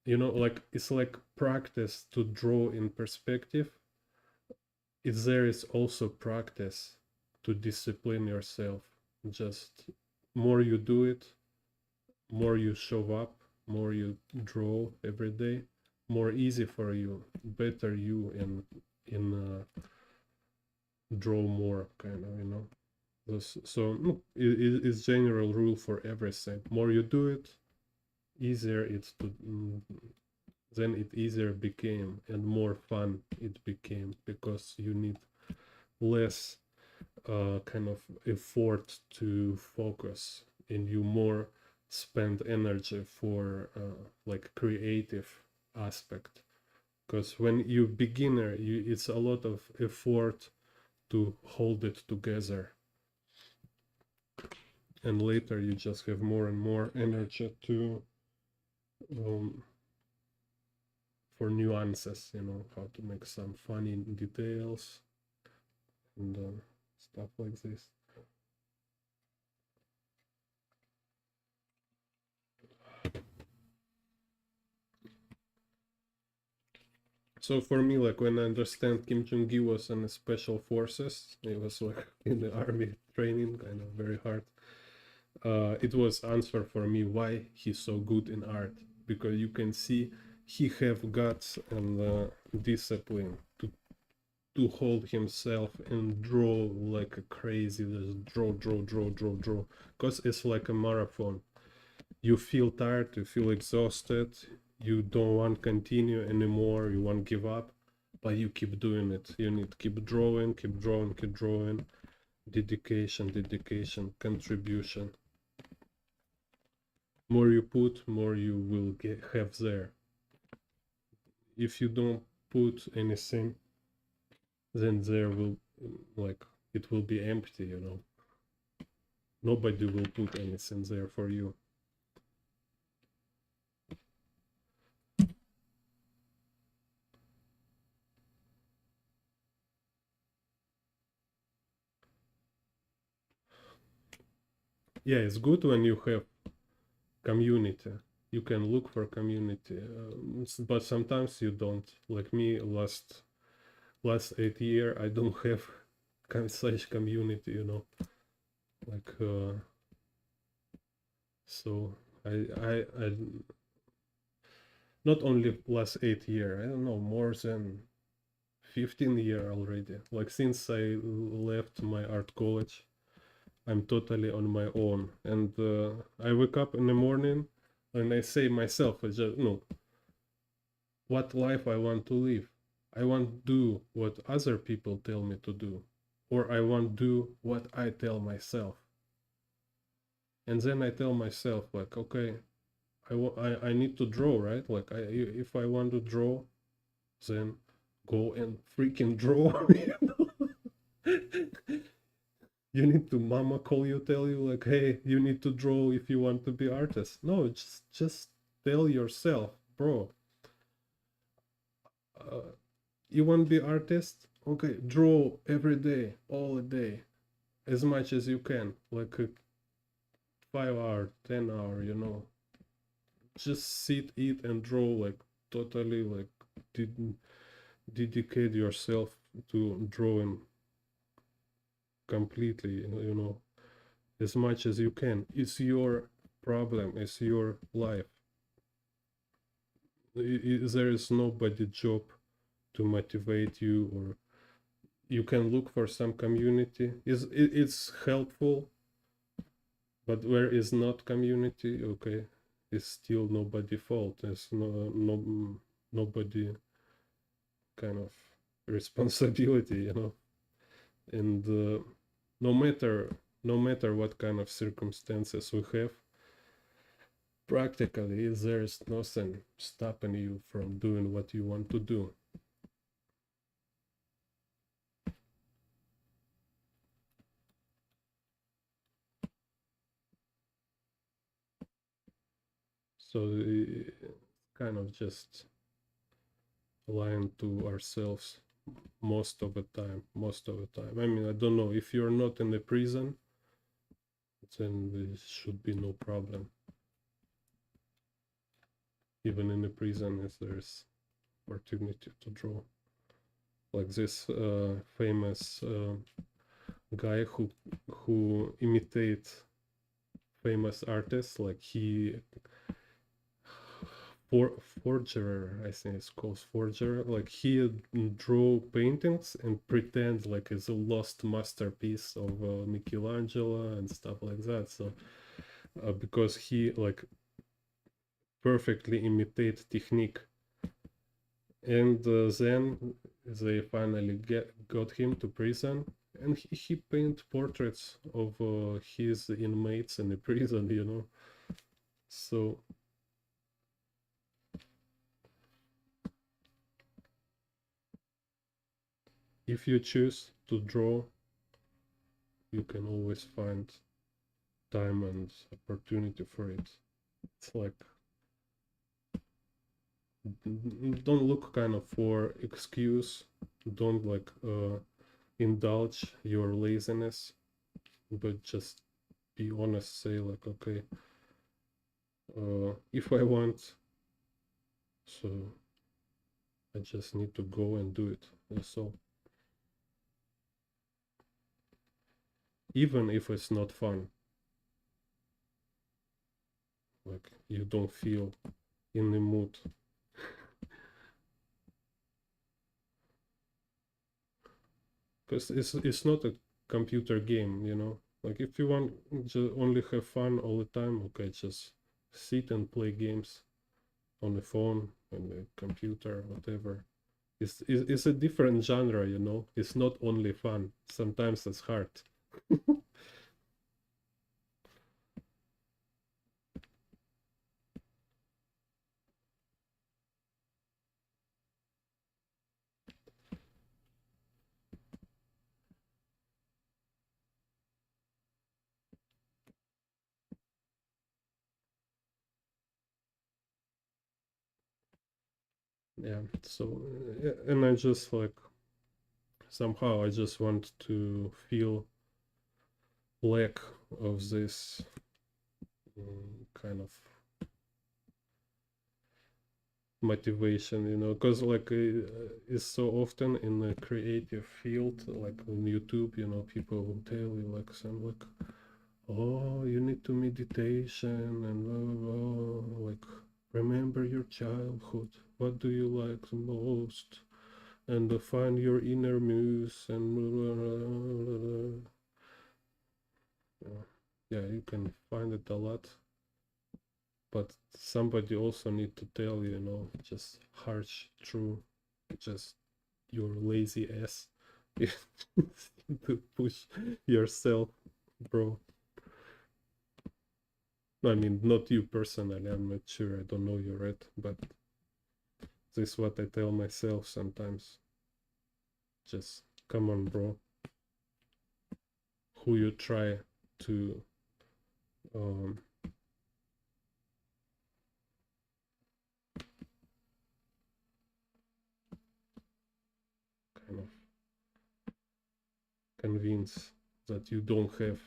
you know, like it's like practice to draw in perspective. If there is also practice to discipline yourself, just more you do it, more you show up, more you draw every day, more easy for you, better you in draw more, kind of, you know. So no, it's general rule for everything. More you do it, easier it's to then it easier became and more fun it became because you need less kind of effort to focus and you more spend energy for like creative aspect because when you beginner it's a lot of effort to hold it together and later you just have more and more energy to um, for nuances, you know, how to make some funny details and stuff like this. So for me, like when I understand Kim Jong-il was in the special forces, it was like in the army training, kind of very hard. It was answer for me why he's so good in art because you can see he have guts and discipline to hold himself and draw like a crazy, just draw, because it's like a marathon. You feel tired, you feel exhausted, you don't want to continue anymore, you want to give up, but you keep doing it. You need to keep drawing, keep drawing, keep drawing. Dedication, contribution. More you put, more you will have there. If you don't put anything, then there will like it will be empty, you know. Nobody will put anything there for you. Yeah, it's good when you have community. You can look for community, but sometimes you don't. Like me, last 8 year, I don't have such community, you know. Like so, I not only last 8 year. I don't know, more than 15 year already. Like since I left my art college, I'm totally on my own, and I wake up in the morning and I say myself, I just no, what life I want to live. I want to do what other people tell me to do, or I want to do what I tell myself. And then I tell myself, like, okay, I need to draw, right? Like, if I want to draw, then go and freaking draw. You need to mama call you, tell you, like, hey, you need to draw if you want to be artist. No, just tell yourself, bro, uh, you want to be artist? Okay, draw every day, all day, as much as you can, like a 5 hour, 10 hour, you know. Just sit, eat, and draw, like totally, like dedicate yourself to drawing completely, you know, as much as you can. It's your problem, it's your life. There is nobody job to motivate you, or you can look for some community. It's helpful, but where is not community, okay, it's still nobody fault. There's nobody kind of responsibility, you know. And no matter what kind of circumstances we have, practically there's nothing stopping you from doing what you want to do. So kind of just lying to ourselves most of the time. I mean, I don't know, if you're not in the prison, then there should be no problem. Even in the prison, if there's opportunity to draw, like this famous guy who imitates famous artists, like he forger, I think it's called forger. Like he draw paintings and pretend like it's a lost masterpiece of Michelangelo and stuff like that. So because he like perfectly imitate technique, and then they finally got him to prison, and he paint portraits of his inmates in the prison, you know. So if you choose to draw, you can always find time and opportunity for it. It's like, don't look kind of for excuse, don't like indulge your laziness, but just be honest, say like, okay, if I want, so I just need to go and do it. That's all. Even if it's not fun, like you don't feel in the mood. Because it's not a computer game, you know. Like if you want to only have fun all the time, okay, just sit and play games on the phone, on the computer, whatever. It's a different genre, you know. It's not only fun. Sometimes it's hard. Yeah. So, and I just like somehow I just want to feel lack of this kind of motivation, you know, because like it's so often in the creative field, like on YouTube, you know, people will tell you like some like, oh, you need to meditation and blah, blah, blah. Like remember your childhood, what do you like the most, and find your inner muse and blah, blah, blah, blah. Yeah, you can find it a lot, but somebody also need to tell you, you know, just harsh true, just your lazy ass to push yourself, bro. I mean, not you personally, I'm not sure, I don't know you, right? But this is what I tell myself sometimes. Just come on, bro. Who you try to um, kind of convince that you don't have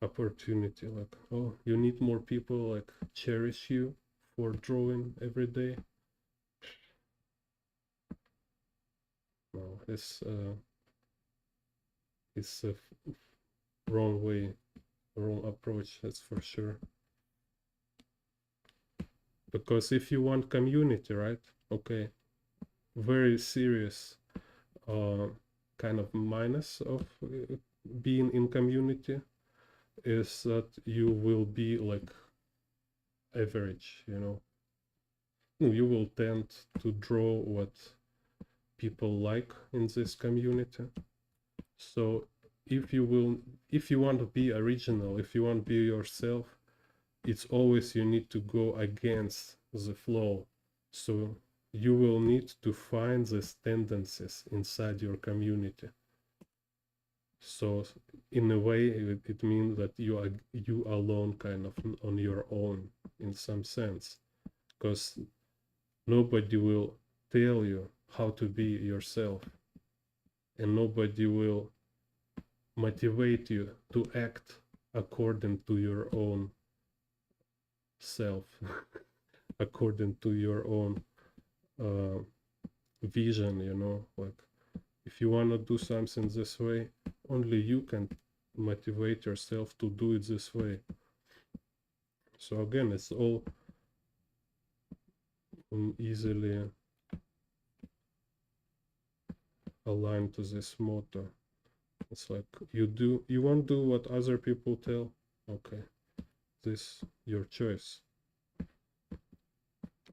opportunity, like, oh, you need more people like cherish you for drawing every day. No, it's a wrong way, wrong approach, that's for sure. Because if you want community, right, okay, very serious kind of minus of being in community is that you will be like average, you know. You will tend to draw what people like in this community. So if you want to be original, if you want to be yourself, it's always you need to go against the flow. So you will need to find these tendencies inside your community. So in a way, it means that you are you alone, kind of on your own in some sense, because nobody will tell you how to be yourself, and nobody will motivate you to act according to your own self, according to your own uh, vision, you know. Like if you want to do something this way, only you can motivate yourself to do it this way. So again, it's all easily aligned to this motto. It's like you won't do what other people tell. Okay, this your choice.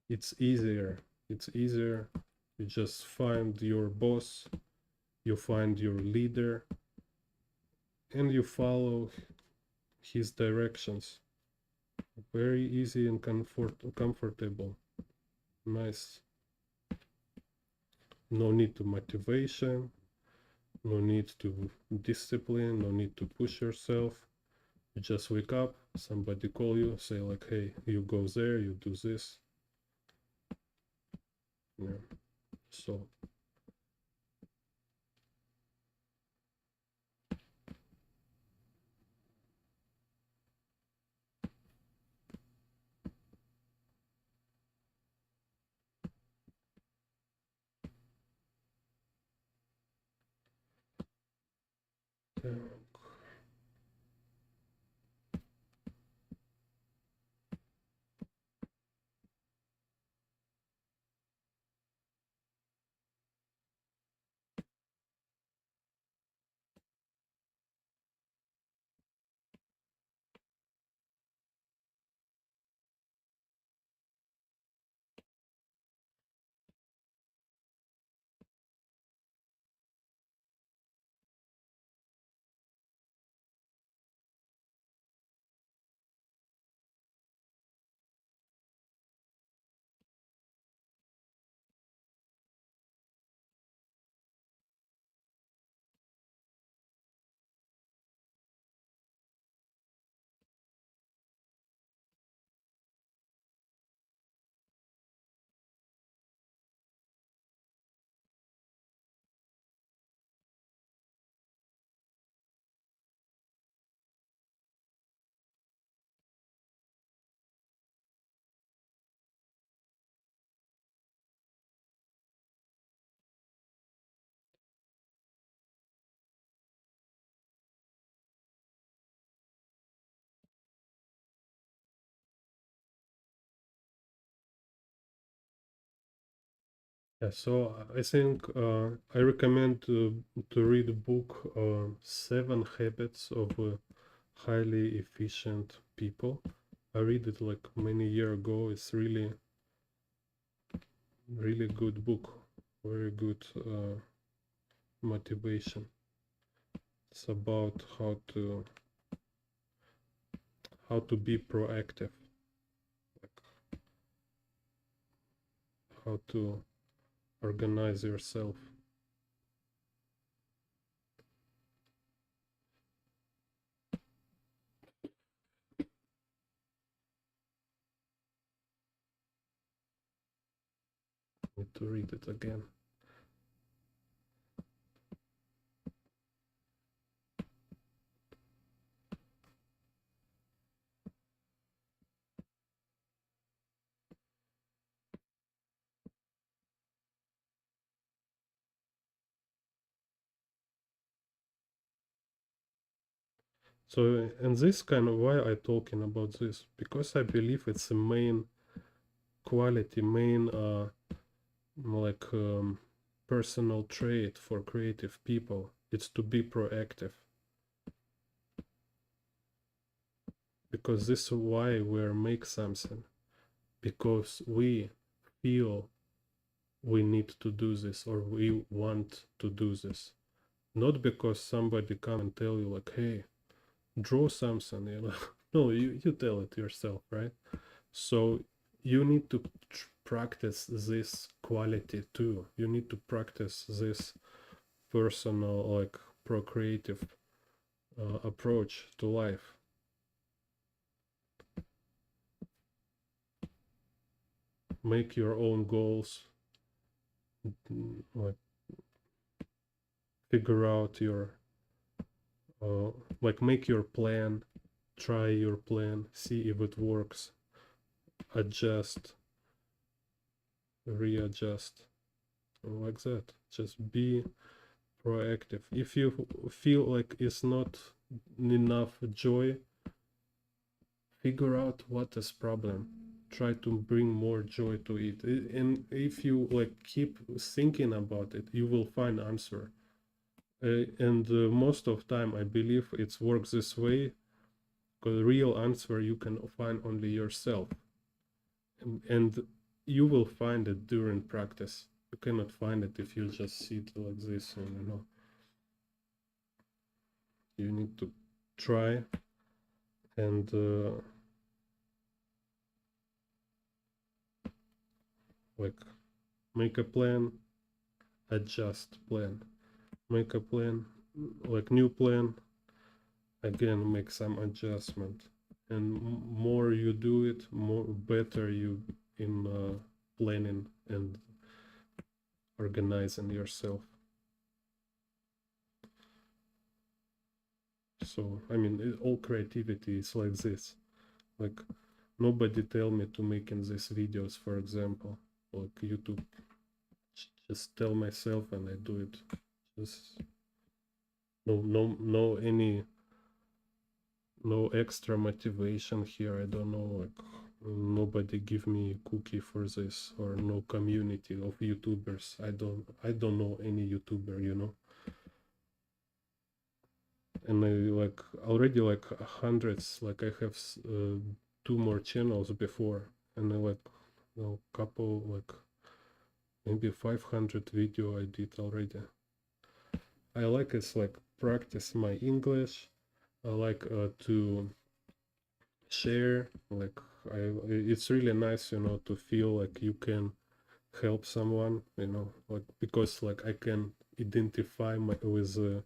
It's easier. It's easier. You just find your boss, you find your leader, and you follow his directions. Very easy and comfortable. Nice. No need to motivation, no need to discipline, no need to push yourself. You just wake up, somebody call you, say like, hey, you go there, you do this. Yeah. So yeah, so I think I recommend to read the book Seven Habits of Highly Efficient People. I read it like many years ago. It's really good book. Very good motivation. It's about how to be proactive, like how to organize yourself. Need to read it again. So, and this kind of why I talking about this, because I believe it's the main quality, main like personal trait for creative people. It's to be proactive, because this is why we make something, because we feel we need to do this or we want to do this, not because somebody come and tell you like, hey, draw something, you know. No, you tell it yourself, right? So you need to practice this quality too. You need to practice this personal, like procreative approach to life. Make your own goals, like figure out your, like make your plan, try your plan, see if it works, adjust, readjust, like that. Just be proactive. If you feel like it's not enough joy, figure out what is problem. try to bring more joy to it. And if you like keep thinking about it, you will find answer. And most of time, I believe it works this way, because real answer you can find only yourself, and you will find it during practice. You cannot find it if you just sit like this, and you need to try and like make a plan, adjust plan, make a plan, like new plan, again make some adjustment, and more you do it, more better you in planning and organizing yourself. So I mean, all creativity is like this. Like nobody tell me to making these videos, for example, like YouTube. Just tell myself and I do it. Just no extra motivation here. I don't know, like nobody give me cookie for this, or no community of YouTubers. I don't know any YouTuber, and I like already like hundreds, like I have 2 more channels before, and I like couple, like maybe 500 video I did already. I like it's like practice my English. I like to share, like it's really nice, to feel like you can help someone, like because like I can identify with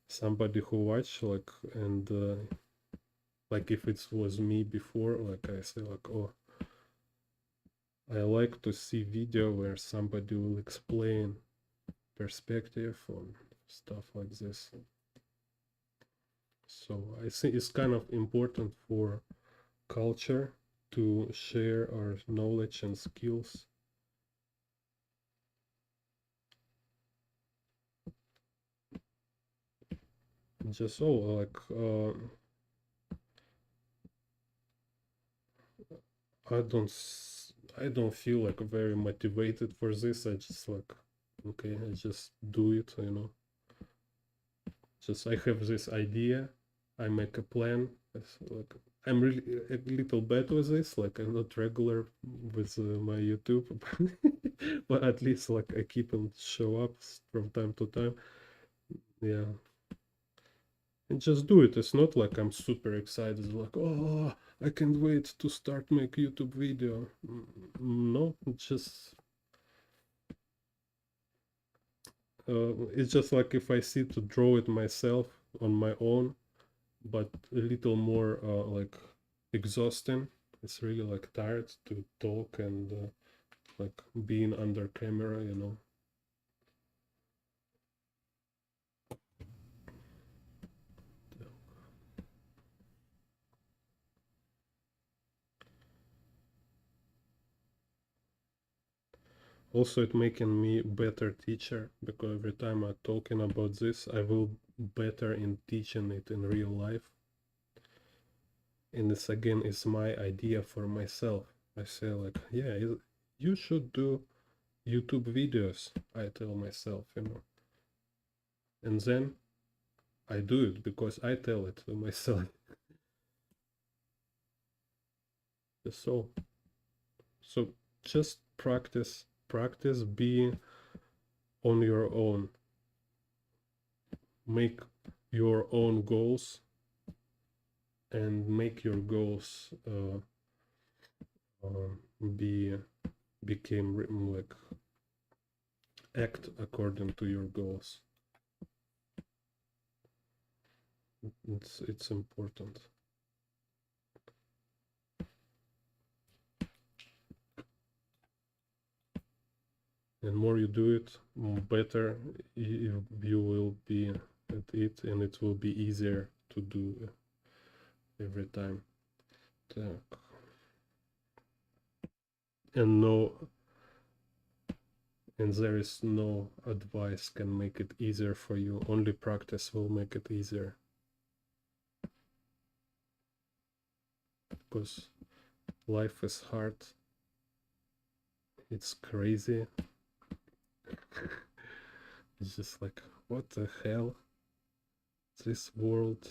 somebody who watch, like, and like if it was me before, like I say like, oh, I like to see video where somebody will explain perspective on stuff like this. So I think it's kind of important for culture to share our knowledge and skills. Just like I don't feel like very motivated for this. I just like, okay, I just do it, just I have this idea, I make a plan. It's like I'm really a little bad with this, like I'm not regular with my YouTube, but at least like I keep and show up from time to time. Yeah, and just do it. It's not like I'm super excited, like, oh, I can't wait to start make YouTube video. No, it's just like if I see to draw it myself on my own, but a little more like exhausting. It's really like tired to talk and like being under camera, Also, it making me better teacher, because every time I'm talking about this, I will better in teaching it in real life. And this again is my idea for myself. I say like, yeah, you should do YouTube videos, I tell myself, and then I do it because I tell it to myself. So just practice, be on your own, make your own goals, and make your goals became like act according to your goals. It's important. And more you do it, better you will be at it, and it will be easier to do every time. And there is no advice can make it easier for you. Only practice will make it easier. Because life is hard, it's crazy. It's just like, what the hell? This world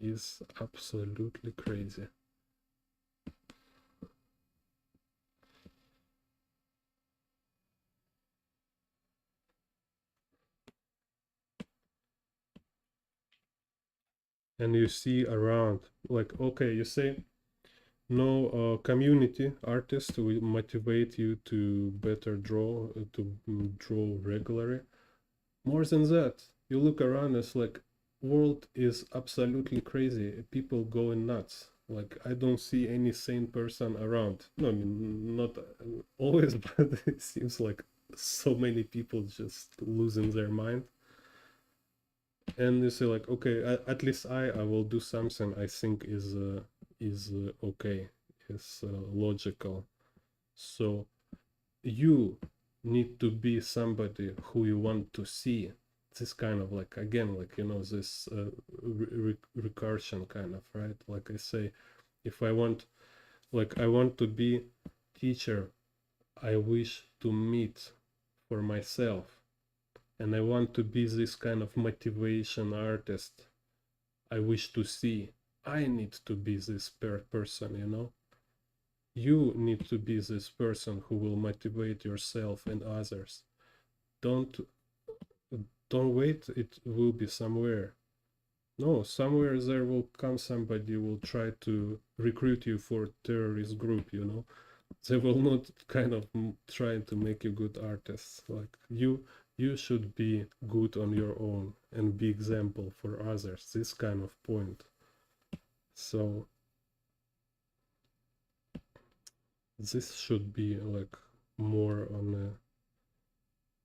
is absolutely crazy. And you see around, like, okay, you say no community artist will motivate you to better draw, to draw regularly. More than that, you look around, it's like world is absolutely crazy. People going nuts. Like I don't see any sane person around. No, I mean not always, but it seems like so many people just losing their mind. And you say like, okay, at least I will do something I think is okay, is logical. So you need to be somebody who you want to see. This kind of like, again, like, you know, this recursion kind of, right? Like I say, if I want, like I want to be teacher I wish to meet for myself, and I want to be this kind of motivation artist I wish to see. I need to be this person, you know. You need to be this person who will motivate yourself and others. Don't don't wait, it will be somewhere. No, somewhere there will come somebody will try to recruit you for terrorist group, you know. They will not kind of try to make you good artists. Like you should be good on your own and be example for others. This kind of point. So this should be like more on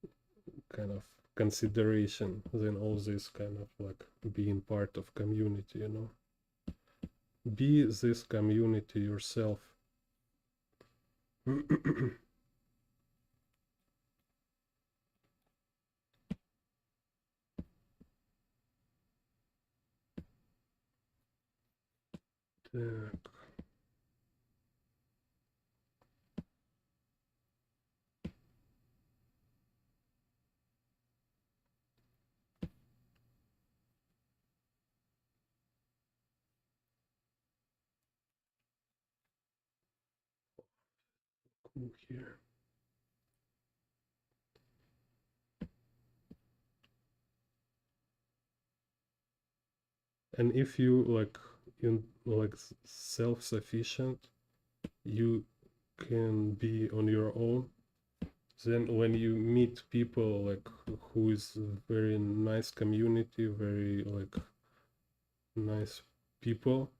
a kind of consideration than all this kind of like being part of community, you know. Be this community yourself. Так, cool here. And if you like in like self-sufficient, you can be on your own. Then when you meet people like who is very nice community, very like nice people,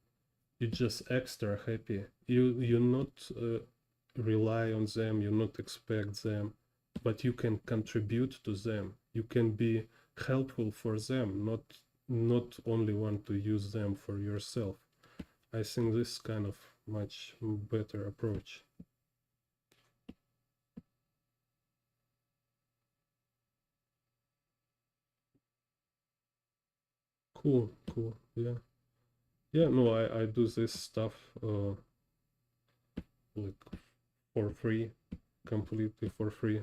you just extra happy. You not rely on them, you not expect them, but you can contribute to them. You can be helpful for them, not only want to use them for yourself. I think this kind of much better approach. Cool, cool, yeah. Yeah, no, I do this stuff like for free, completely for free.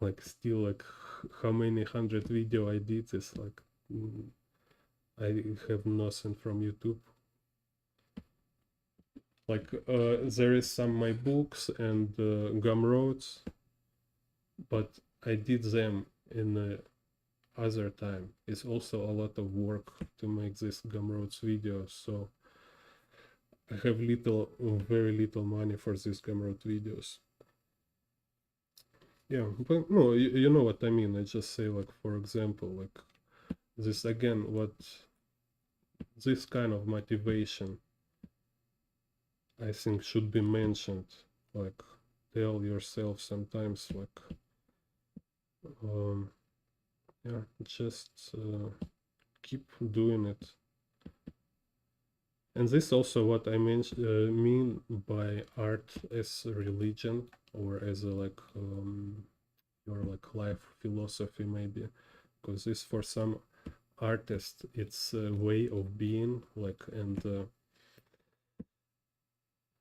Like still like how many hundred video I did is like I have nothing from YouTube. Like there is some my books and Gumroads, but I did them in other time. It's also a lot of work to make this Gumroads videos, so I have little, very little money for these Gumroad videos. Yeah, but no, you know what I mean. I just say like, for example, like this again, what this kind of motivation I think should be mentioned. Like tell yourself sometimes like, yeah, just keep doing it. And this also what I mean by art as a religion or as a like your like life philosophy maybe, because this for some artists it's a way of being like, and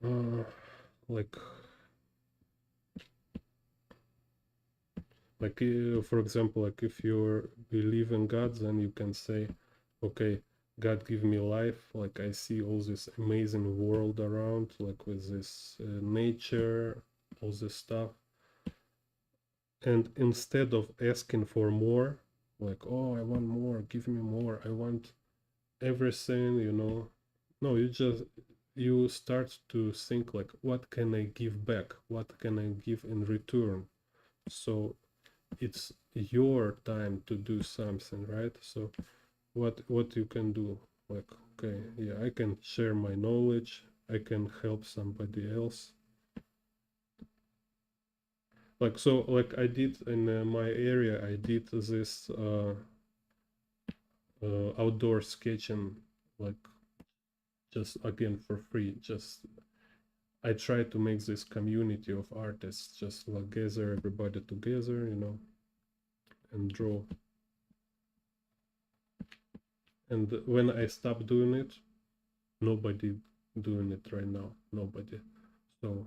uh, like for example, like if you believe in God, then you can say, okay, God give me life, like I see all this amazing world around, like with this nature, all this stuff, and instead of asking for more, like, oh, I want more, give me more, I want everything, no, you start to think like, what can I give back, what can I give in return? So it's your time to do something, right? So what you can do, like, okay, yeah, I can share my knowledge, I can help somebody else, like, so like I did in my area, I did this outdoor sketching, like, just again for free. Just I try to make this community of artists, just like gather everybody together, and draw. And when I stop doing it, nobody doing it right now, nobody. So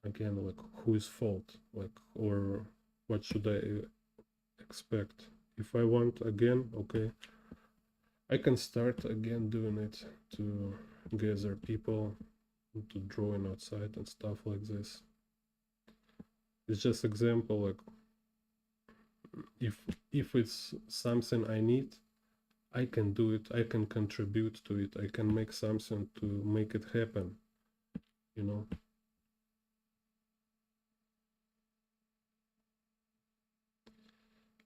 again, like, whose fault, like, or what should I expect? If I want again, okay, I can start again doing it, to gather people, to drawing outside and stuff like this. It's just example, like, if it's something I need, I can do it, I can contribute to it, I can make something to make it happen, you know.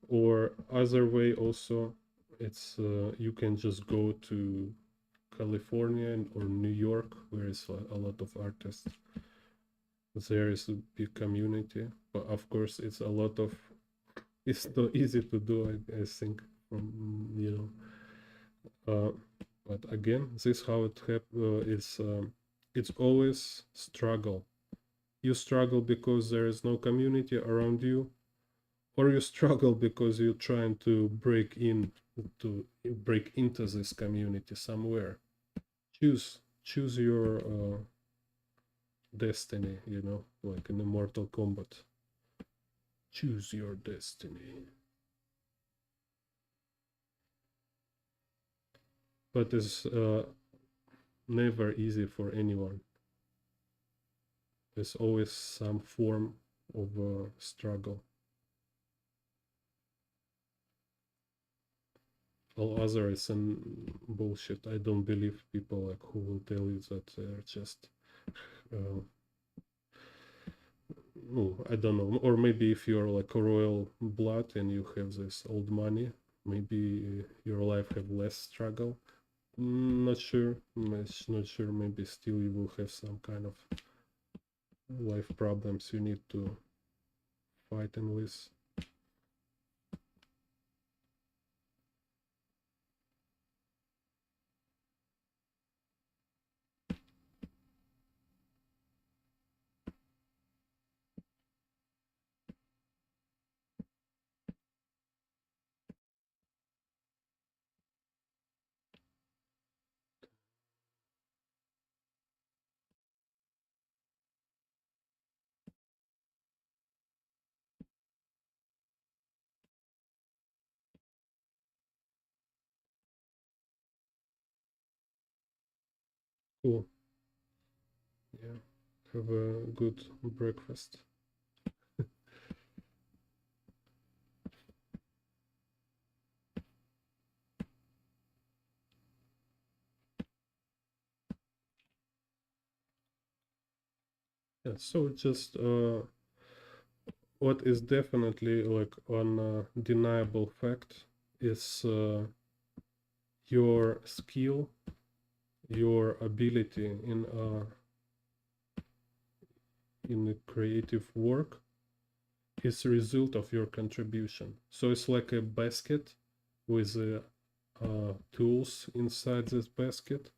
Or other way also, it's you can just go to California or New York, where is a lot of artists. There is a big community, but of course it's a lot of, it's not easy to do, I think, from but again, this how it is. It's always struggle. You struggle because there is no community around you, or you struggle because you're trying to break into this community somewhere. Choose your destiny, like in the Mortal Kombat. Choose your destiny. But it's never easy for anyone. There's always some form of struggle. All other is some bullshit. I don't believe people like who will tell you that they're just uh, oh, I don't know. Or maybe if you're like a royal blood and you have this old money, maybe your life have less struggle. Not sure. Not sure. Maybe still you will have some kind of life problems you need to fight and with. Cool. Yeah. Have a good breakfast. Yeah. So just what is definitely like undeniable fact is your skill, your ability in the creative work is a result of your contribution. So it's like a basket with tools inside this basket,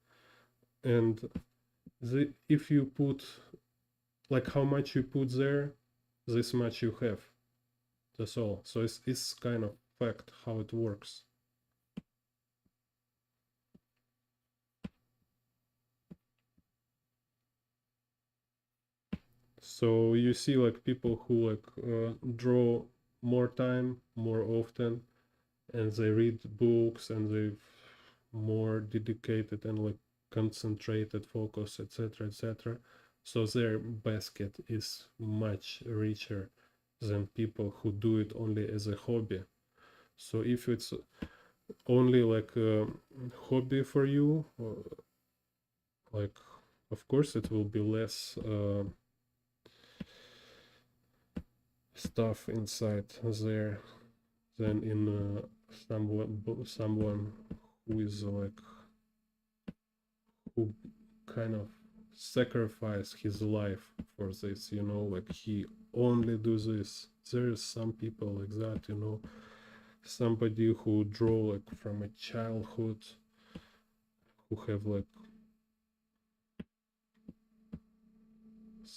and if you put, like, how much you put there, this much you have. That's all. So it's kind of fact how it works. So you see like people who like draw more time, more often, and they read books and they more dedicated and like concentrated focus, etc., etc. So their basket is much richer than people who do it only as a hobby. So if it's only like a hobby for you, like of course it will be less stuff inside there than in someone who is like who kind of sacrifice his life for this, you know, like he only do this. There's some people like that, you know, somebody who draw like from a childhood, who have like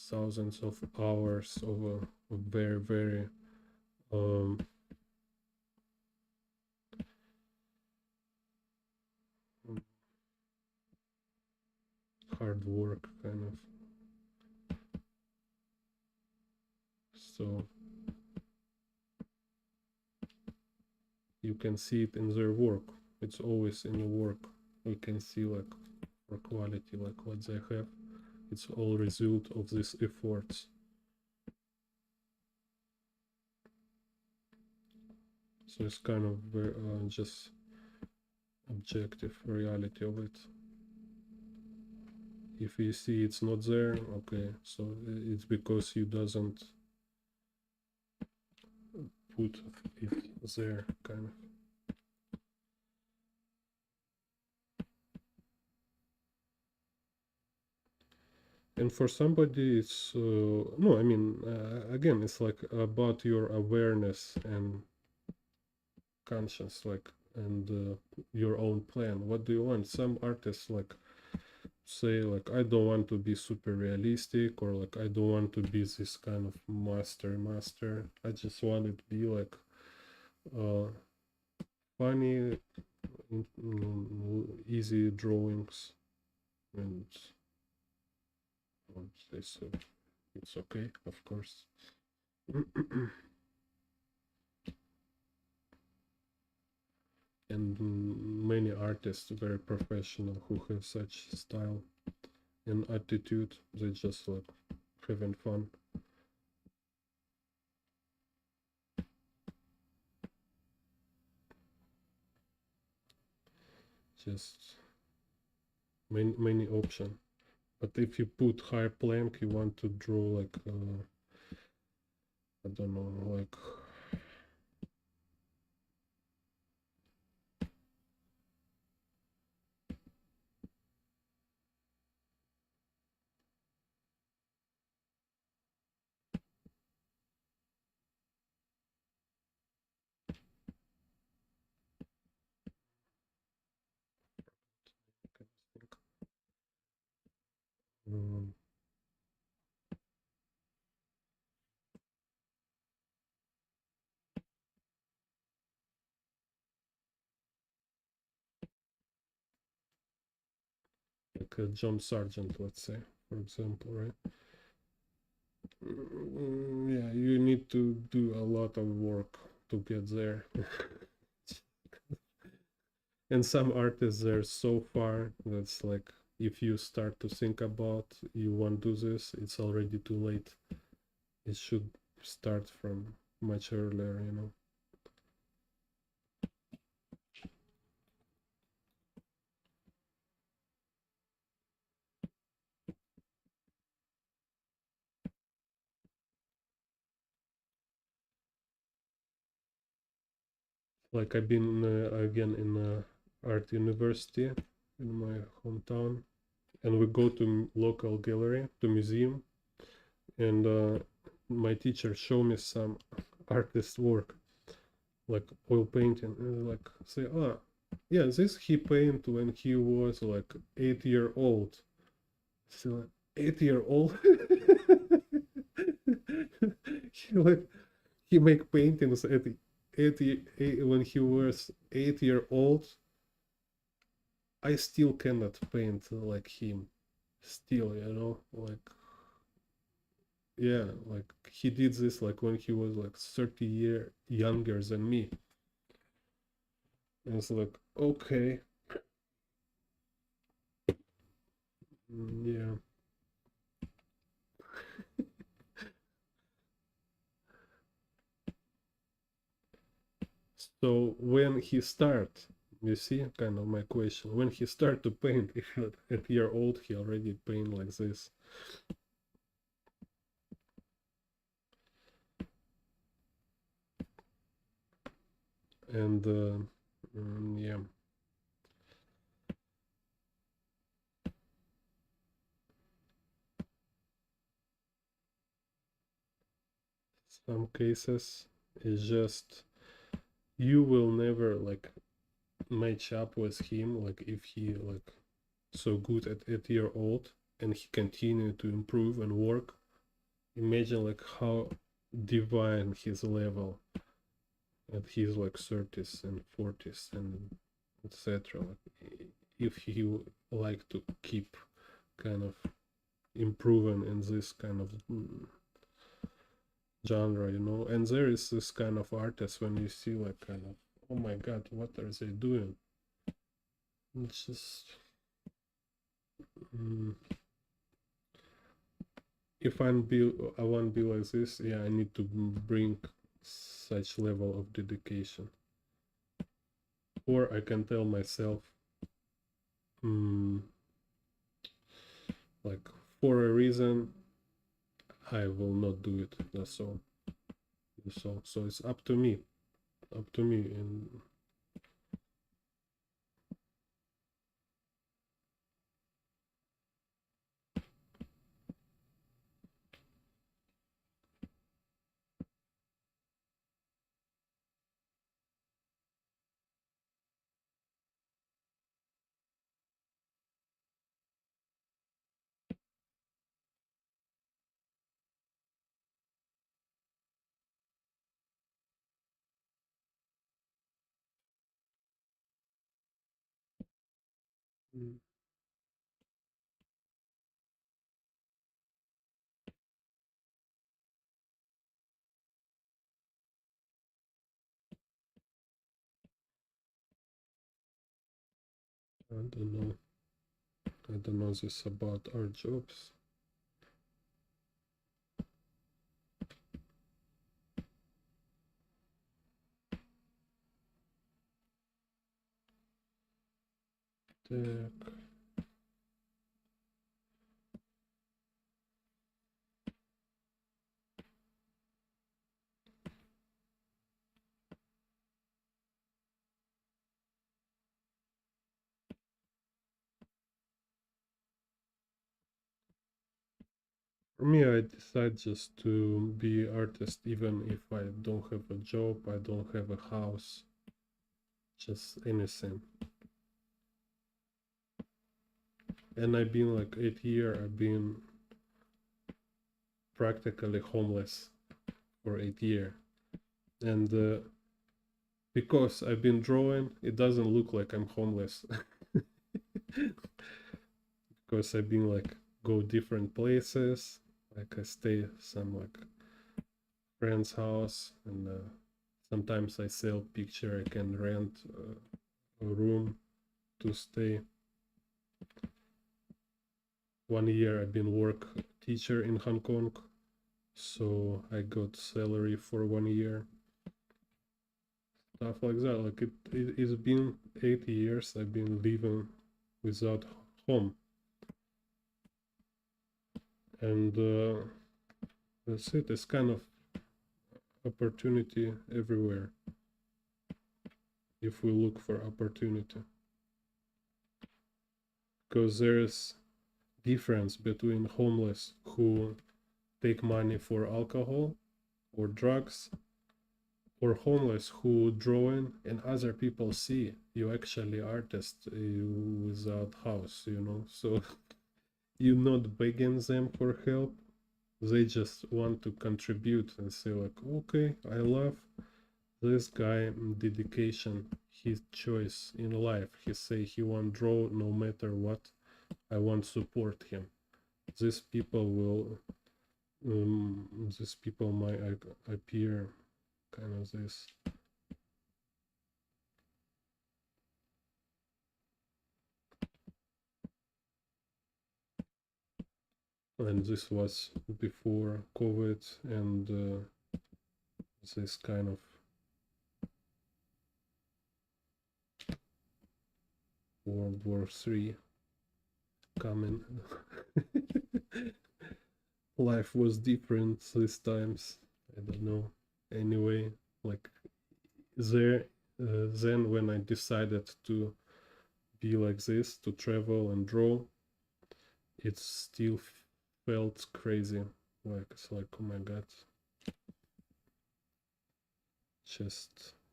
thousands of hours of a very very um hard work kind of. So you can see it in their work. It's always in the work. We can see like for quality, like what they have. It's all result of these efforts. So it's kind of just objective reality of it. If you see it's not there, okay, so it's because you doesn't put it there, kind of. And for somebody it's no, I mean again it's like about your awareness and conscience, like, and your own plan. What do you want? Some artists like say like I don't want to be super realistic, or like I don't want to be this kind of master. I just want it to be like uh funny, easy drawings, and this it's okay, of course. And many artists very professional who have such style and attitude, they just like having fun. Just many option. But if you put higher plank, you want to draw like I don't know, um, like a John Sargent, let's say, for example, right? Yeah, you need to do a lot of work to get there. And some artists are so far that's like if you start to think about you want to do this, it's already too late. It should start from much earlier, you know. Like I've been again in art university in my hometown, and we go to local gallery, to museum, and my teacher showed me some artist work, like oil painting, and like say, ah, yeah, this he painted when he was like 8 year old. So like 8 year old, he like he make paintings at when he was 8 year old. I still cannot paint like him. Still, you know, like yeah, like he did this like when he was like 30 years younger than me. And it's like, okay, yeah. So when he start, you see, kind of my question, when he start to paint, if at year old he already paint like this. And yeah, some cases it's just you will never like match up with him, like if he like so good at 8 year old and he continue to improve and work. Imagine like how divine his level at his like 30s and 40s and etc. Like, if he like to keep kind of improving in this kind of genre, you know. And there is this kind of artist when you see like kind of, oh my god, what are they doing? It's just mm, if I want to be like this, yeah, I need to bring such level of dedication. Or I can tell myself, mm, like for a reason, I will not do it. That's all. That's all. So it's up to me. Up to me. And mm, I don't know. I don't know this about our jobs. Так. For me, I decide just to be artist even if I don't have a job, I don't have a house, just anything. And I've been like 8 years, I've been practically homeless for 8 years. And because I've been drawing, it doesn't look like I'm homeless. Because I've been like go different places, like I stay some like friend's house, and sometimes I sell picture. I can rent a room to stay. 1 year I've been work teacher in Hong Kong, so I got salary for 1 year. Stuff like that. Like it's been 8 years I've been living without home, and that's it. It's kind of opportunity everywhere if we look for opportunity, because there's difference between homeless who take money for alcohol or drugs, or homeless who drawing and other people see you actually artist, you without house, you know. So you not begging them for help, they just want to contribute and say like, okay, I love this guy, dedication, his choice in life, he say he want draw no matter what, I want support him. These people will these people might appear kind of this. And this was before COVID and this kind of World War III coming. Life was different these times. I don't know. Anyway, like there, then when I decided to be like this, to travel and draw, it still felt crazy. Like it's like, oh my god,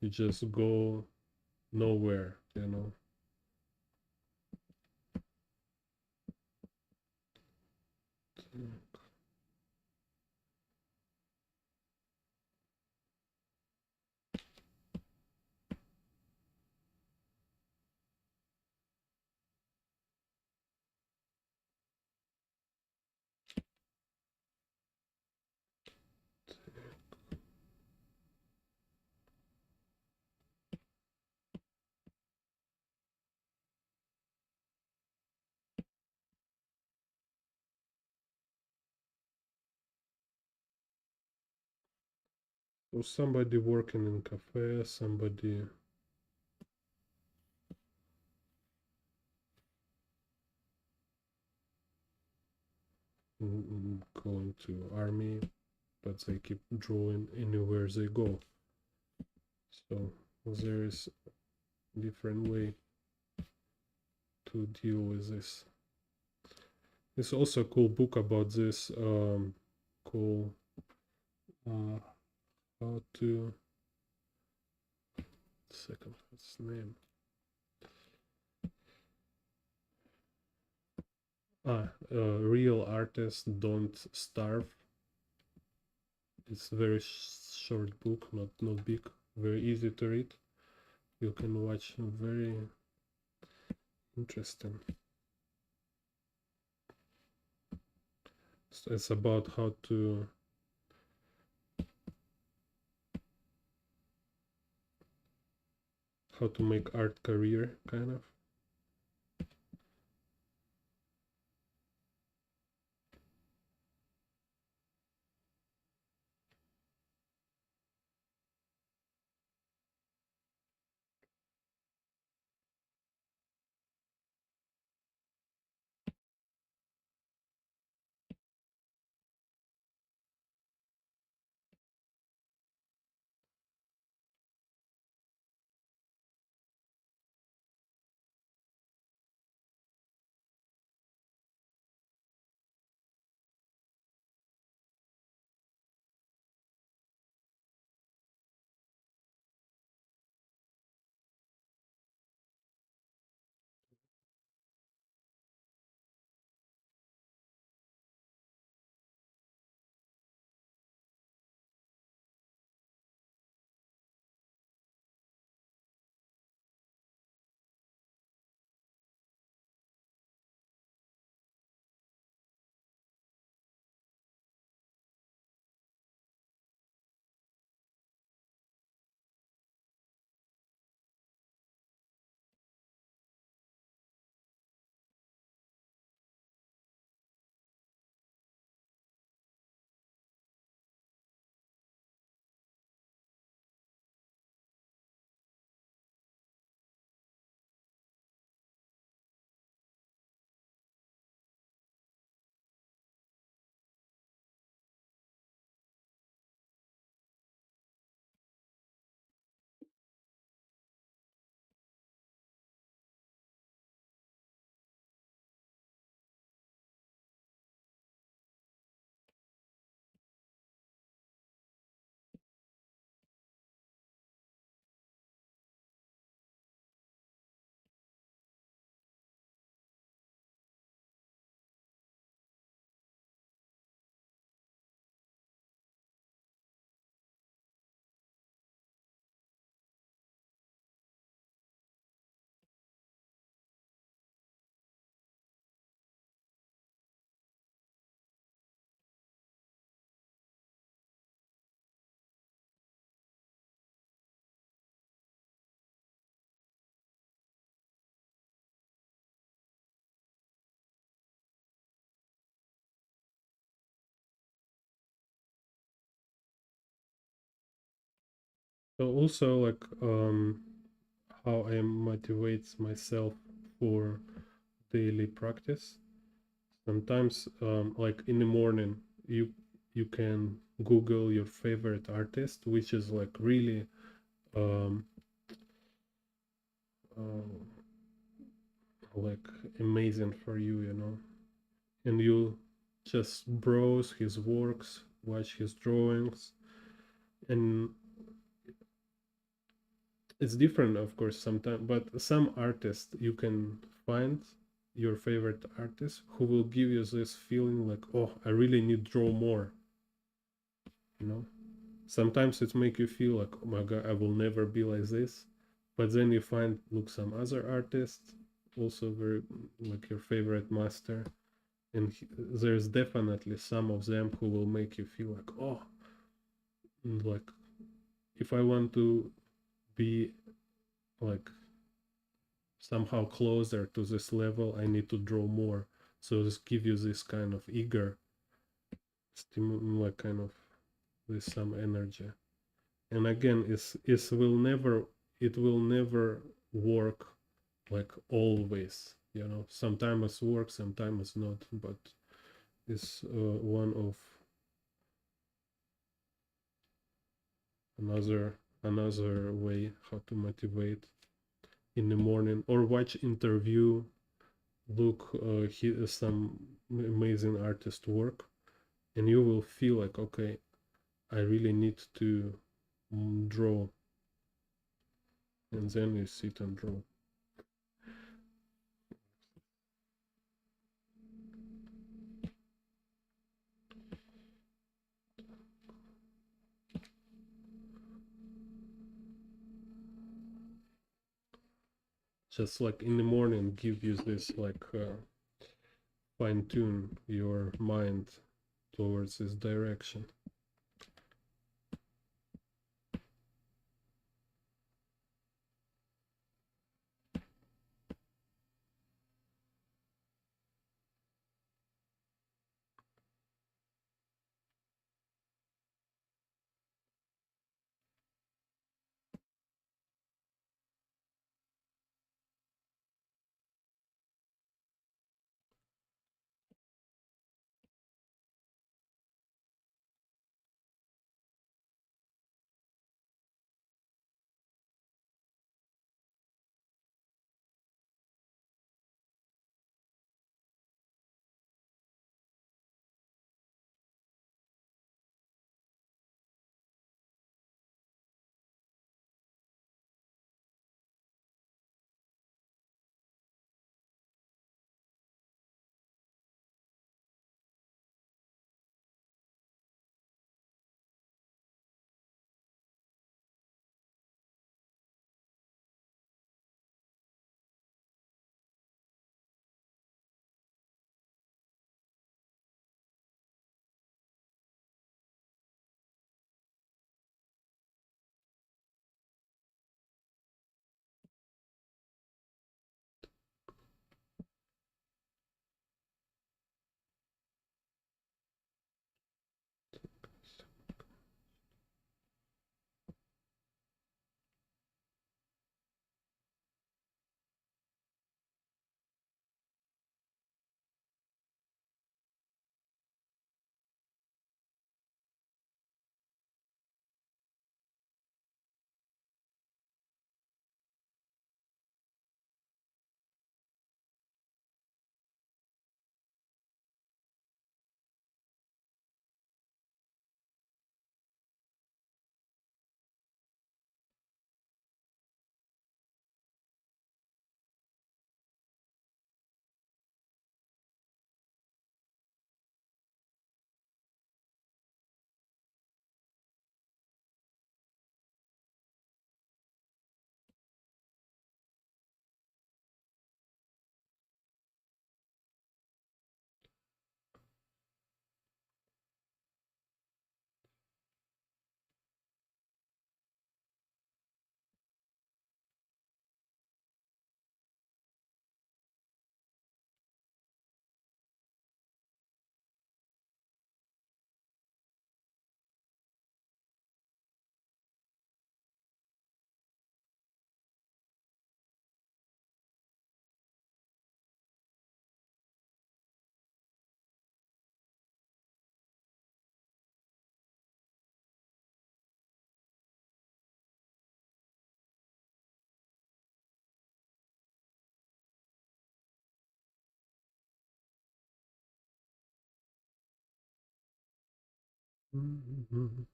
you just go nowhere, you know. So somebody working in cafe, somebody going to army, but they keep drawing anywhere they go. So there is different way to deal with this. There's also a cool book about this, called how to second what's the name? Real artists don't starve. It's a very short book, not big, very easy to read. You can watch, very interesting. It's about how to make art career, kind of. Also, like how I motivate myself for daily practice. Sometimes, like in the morning, you can Google your favorite artist, which is like really um, uh, like amazing for you, you know. And you just browse his works, watch his drawings, and it's different, of course, sometimes. But some artists you can find your favorite artist who will give you this feeling like, oh, I really need to draw more, you know. Sometimes it make you feel like, oh my god, I will never be like this. But then you find, look, some other artists also very like your favorite master, and there's definitely some of them who will make you feel like, oh, like if I want to be like somehow closer to this level, I need to draw more. So this give you this kind of eager like kind of with some energy. And again, it will never work like always, you know. Sometimes it's work, sometimes it's not, but it's one of another way how to motivate in the morning, or watch interview, look some amazing artist work, and you will feel like, okay, I really need to draw, and then you sit and draw. Just like in the morning, give you this like fine tune your mind towards this direction. Mhm.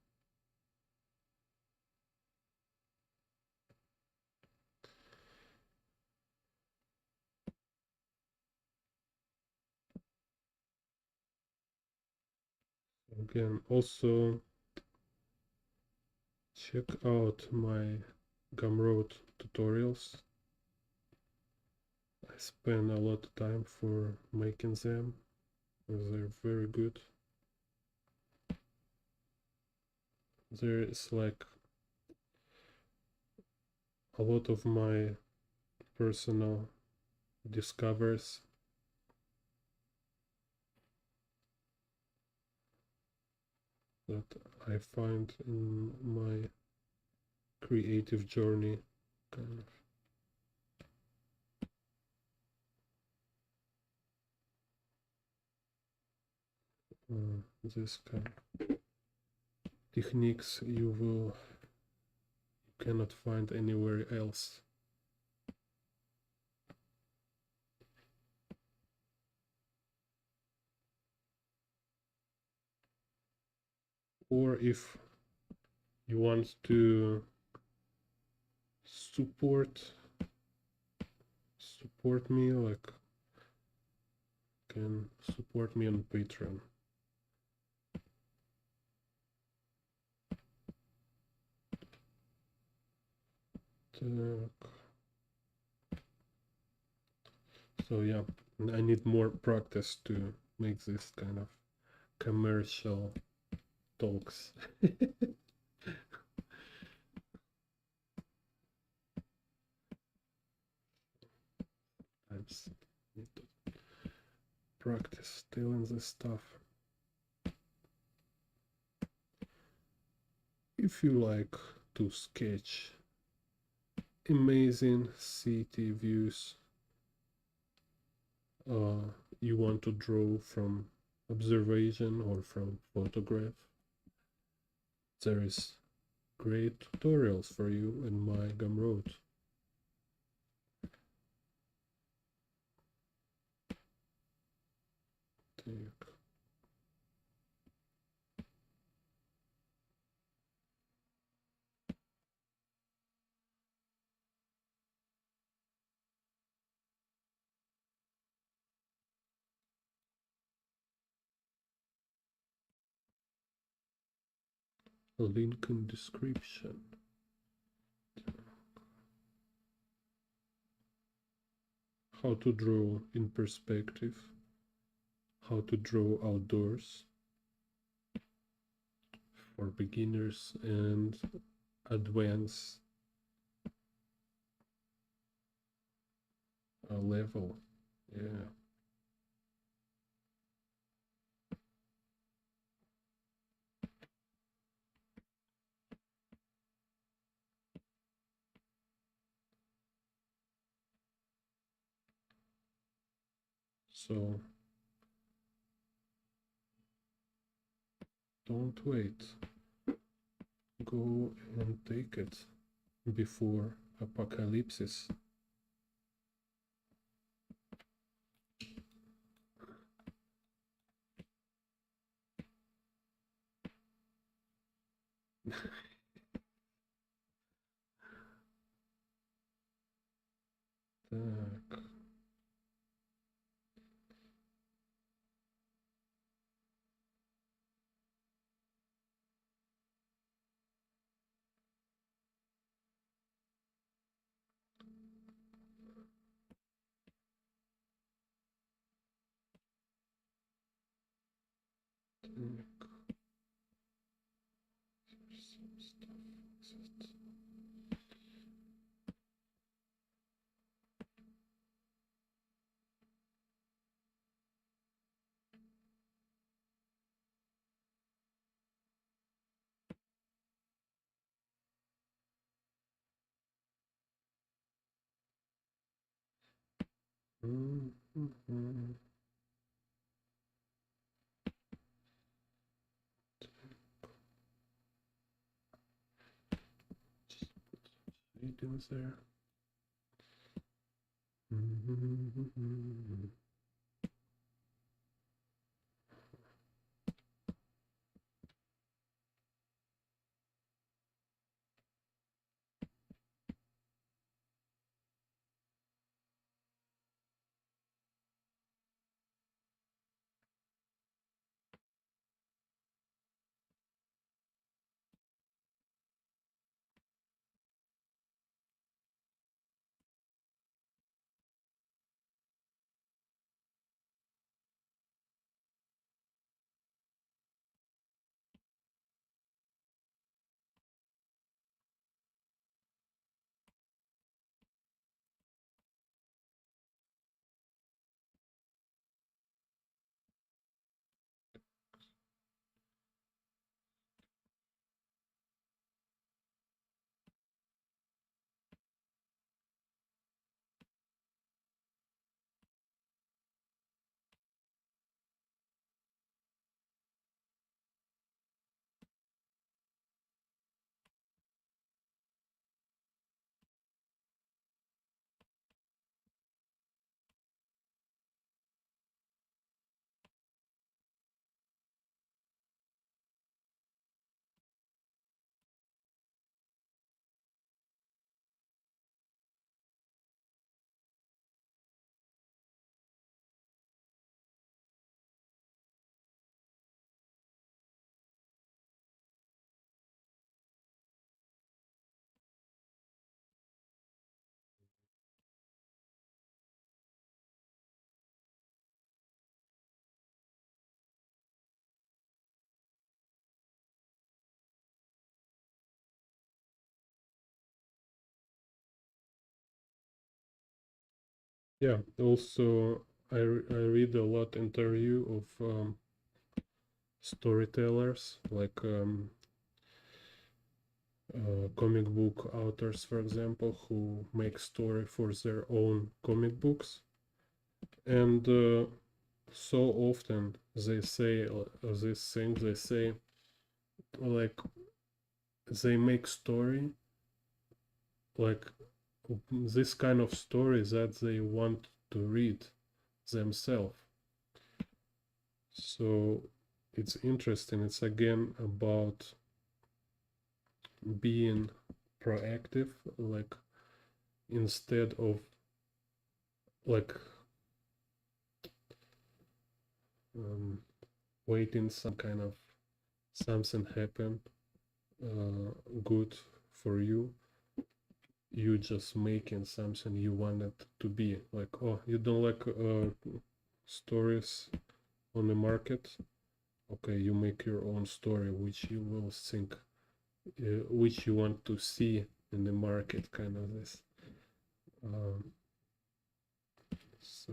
Again, also check out my Gumroad tutorials. I spend a lot of time for making them. They're very good. There is like a lot of my personal discoveries that I find in my creative journey, kind of this kind of techniques you cannot find anywhere else. Or if you want to support me, like can support me on Patreon. So yeah, I need more practice to make this kind of commercial talks. I just need to practice telling this stuff. If you like to sketch amazing city views, you want to draw from observation or from photograph, there is great tutorials for you in my Gumroad. Take. A link in description. How to draw in perspective, how to draw outdoors for beginners and advanced level. Yeah. So don't wait. Go and take it before apocalypse. Так. Так. Some stuff exists. Mm-hmm. Just put shadings there. Mm-hmm. Yeah, also I read a lot interview of storytellers, like comic book authors, for example, who make story for their own comic books. And so often they say this thing, they say like they make story like this kind of story that they want to read themselves. So it's interesting. It's again about being proactive, like instead of like um, waiting some kind of something happen good for you. You just making something you want it to be. Like, oh, you don't like stories on the market? Okay, you make your own story, which you will think, which you want to see in the market, kind of this. Um, so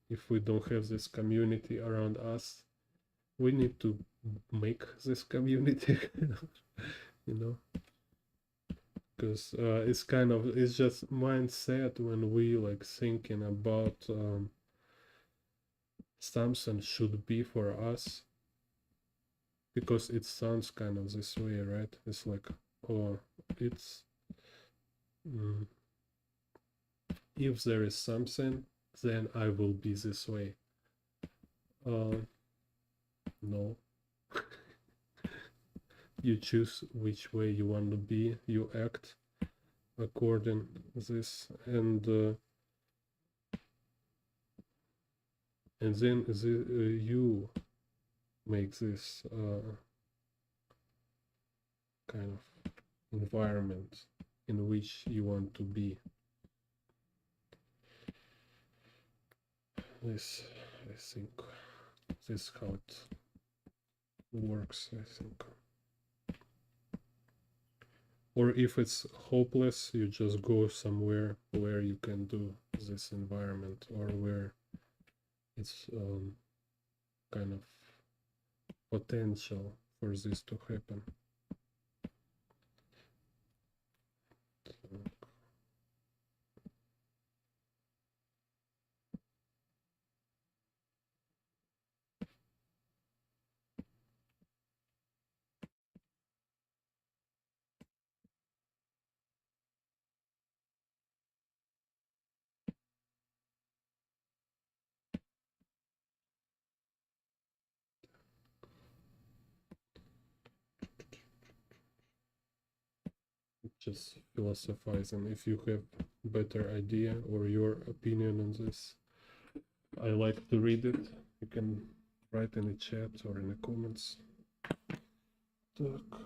if we don't have this community around us, we need to make this community, you know, because it's kind of it's just mindset when we like thinking about something should be for us, because it sounds kind of this way, right? It's like, oh, it's mm, if there is something, then I will be this way. No, you choose which way you want to be, you act according this, and then you make this kind of environment in which you want to be. This, I think, this is how it works, I think. Or if it's hopeless, you just go somewhere where you can do this environment, or where it's kind of potential for this to happen. Just philosophizing. If you have better idea or your opinion on this, I like to read it. You can write in the chat or in the comments. Так.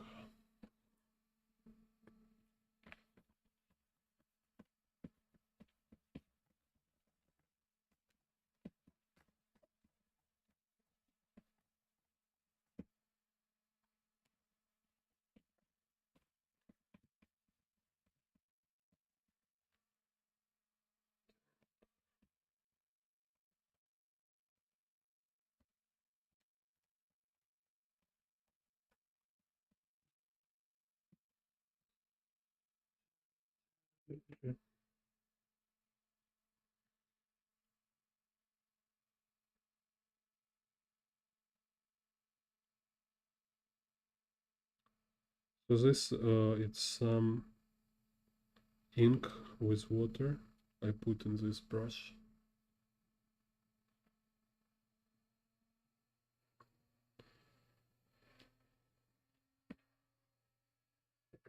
So this it's some ink with water I put in this brush.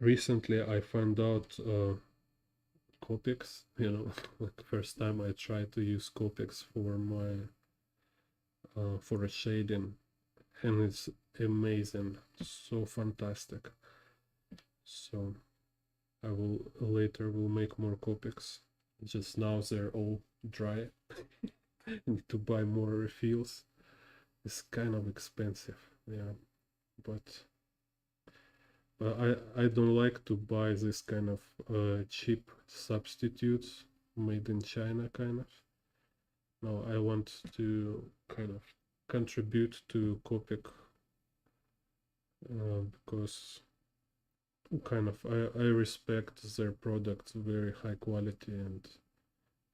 Recently I found out Copics, you know, like first time I tried to use Copics for my for a shading, and it's amazing, so fantastic. So I will later will make more Copics. Just now they're all dry. I need to buy more refills. It's kind of expensive, yeah, but I don't like to buy this kind of cheap substitutes made in China, kind of. No, I want to kind of contribute to Copic because kind of I respect their products, very high quality, and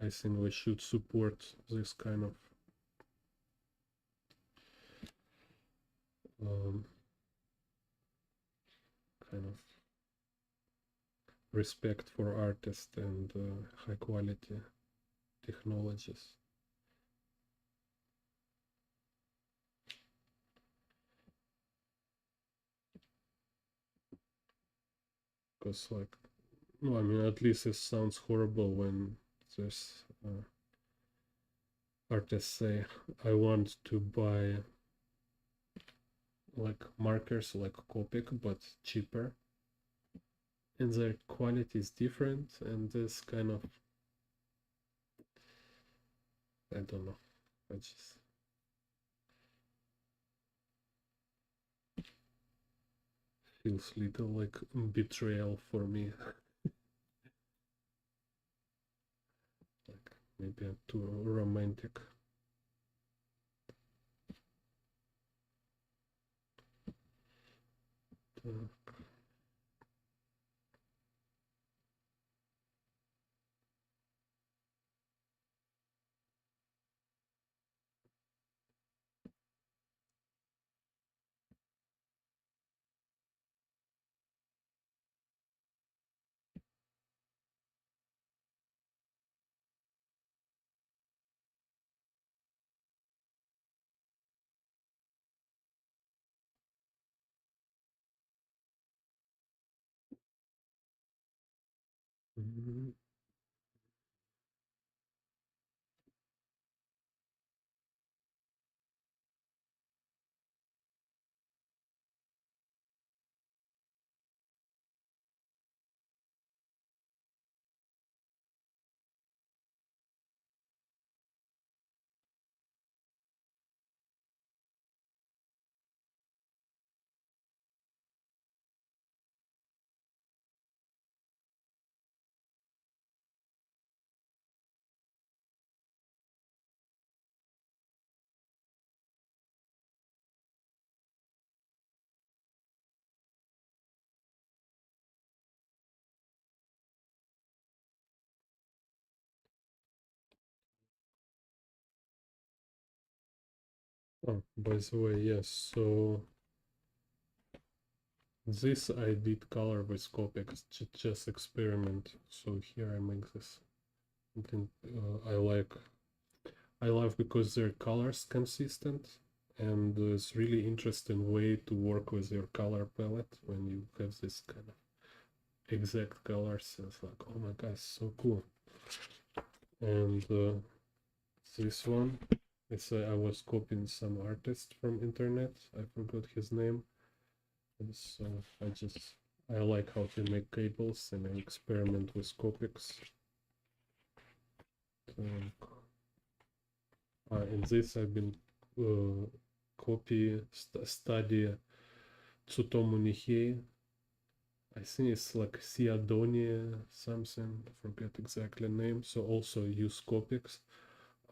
I think we should support this um, kind of respect for artists and high quality technologies. Because like, no, I mean, at least it sounds horrible when there's artists say, I want to buy like markers like Copic but cheaper, and their quality is different, and this kind of, I don't know, I just feels little like betrayal for me. Like maybe I'm too romantic. Uh, mm, oh, by the way, yes, so this I did color with Copic, just experiment. So here I make this. And I love because their colors consistent, and it's really interesting way to work with your color palette when you have this kind of exact colors. It's like, oh my god, so cool. And this one, it's I was copying some artist from internet. I forgot his name. And so I like how to make cables, and I experiment with Copics. In this I've been study Tsutomu Nihei. I think it's like Theodonia something, I forget exactly name. So also use Copics.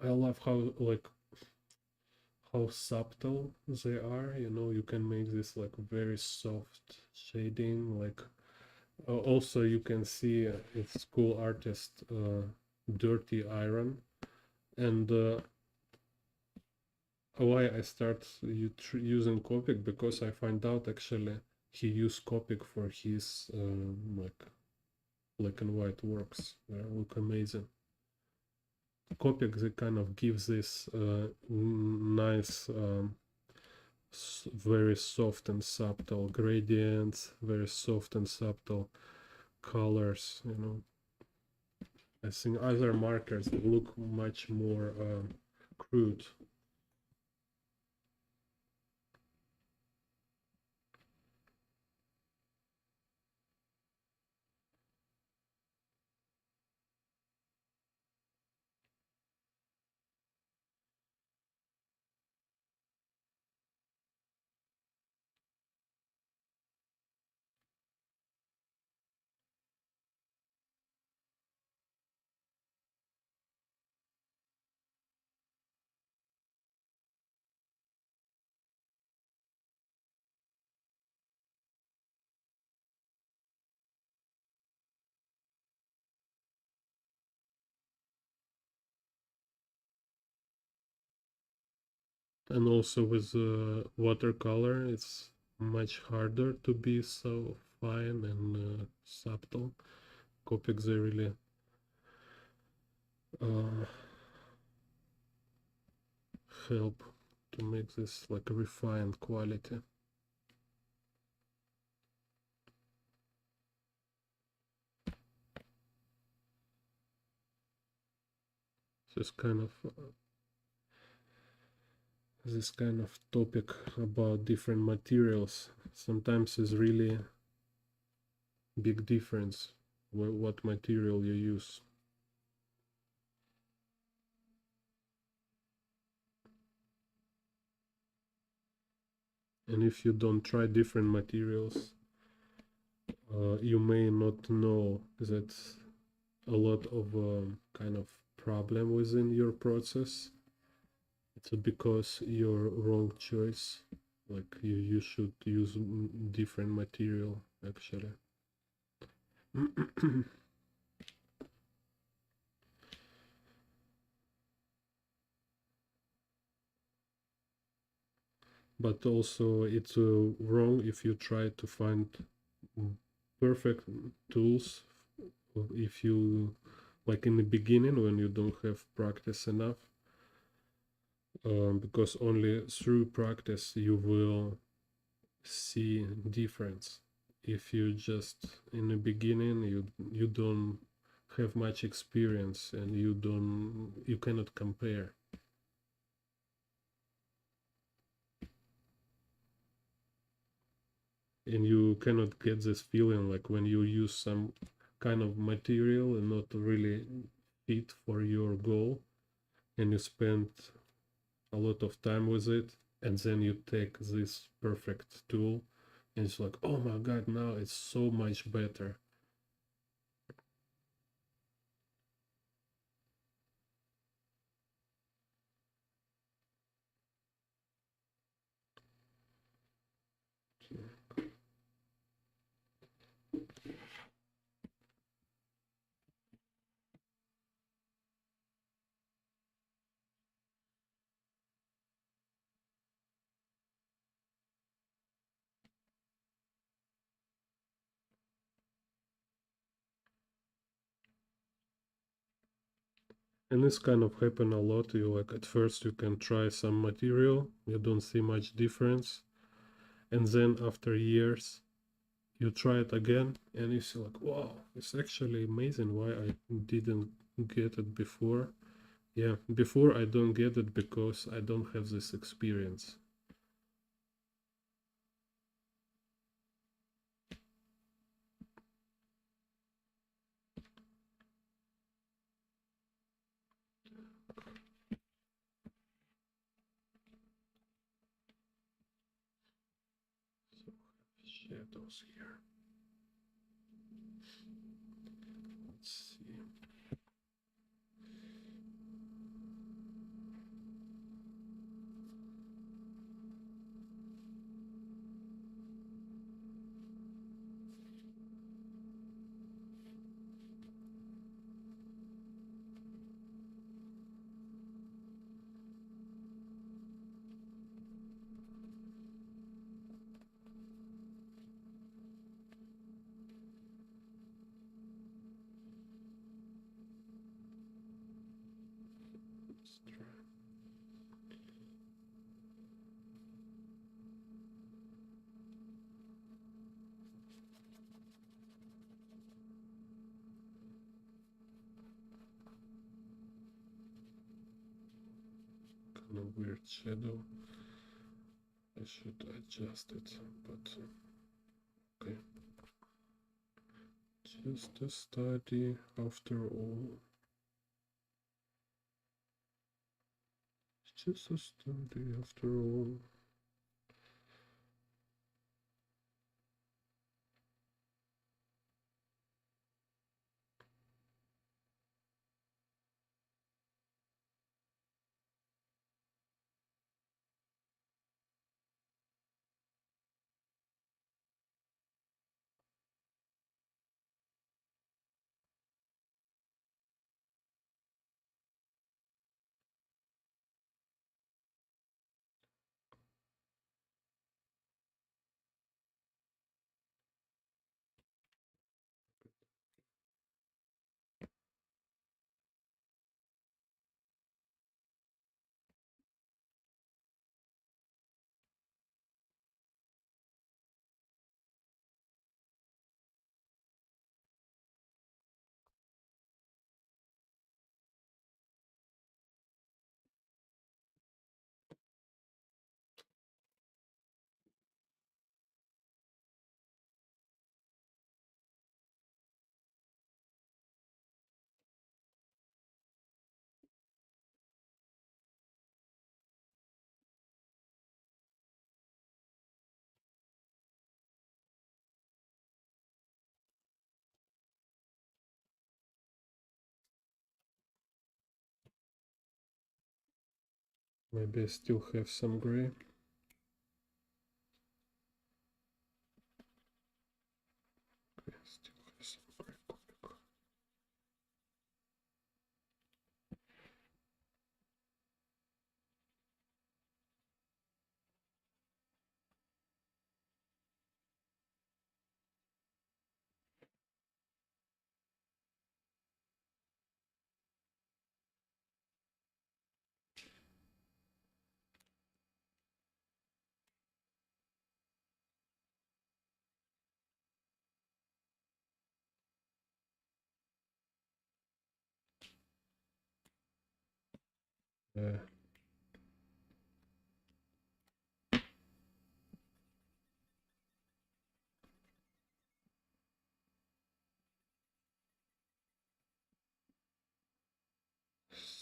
I love how subtle they are. You know, you can make this like very soft shading. Like also you can see it's cool artist Dirty Iron, and why I start using Copic, because I find out actually he used Copic for his like black and white works. They look amazing. Copic they kind of gives this nice, very soft and subtle gradients, very soft and subtle colors. You know, I think other markers look much more crude. And also with watercolor, it's much harder to be so fine and subtle. Copics, they really uh, help to make this like a refined quality. This kind of this kind of topic about different materials sometimes is really big difference what material you use. And if you don't try different materials, you may not know that a lot of kind of problem within your process. It's because your wrong choice. Like you should use different material actually. But also it's wrong if you try to find perfect tools if you like in the beginning when you don't have practice enough, because only through practice you will see difference. If you just in the beginning you don't have much experience and you cannot compare. And you cannot get this feeling like when you use some kind of material and not really fit for your goal, and you spend a lot of time with it, and then you take this perfect tool and it's like, oh my god, now it's so much better. And this kind of happen a lot. You like at first you can try some material, you don't see much difference, and then after years you try it again and you see like, wow, it's actually amazing. Why I didn't get it before? Yeah, before I don't get it because I don't have this experience. So shadows here. Let's see. Let's try. Kind of weird shadow. I should adjust it, but okay. Just a study after all. It's just a study after all. Maybe I still have some gray. Okay, still have some gray comic.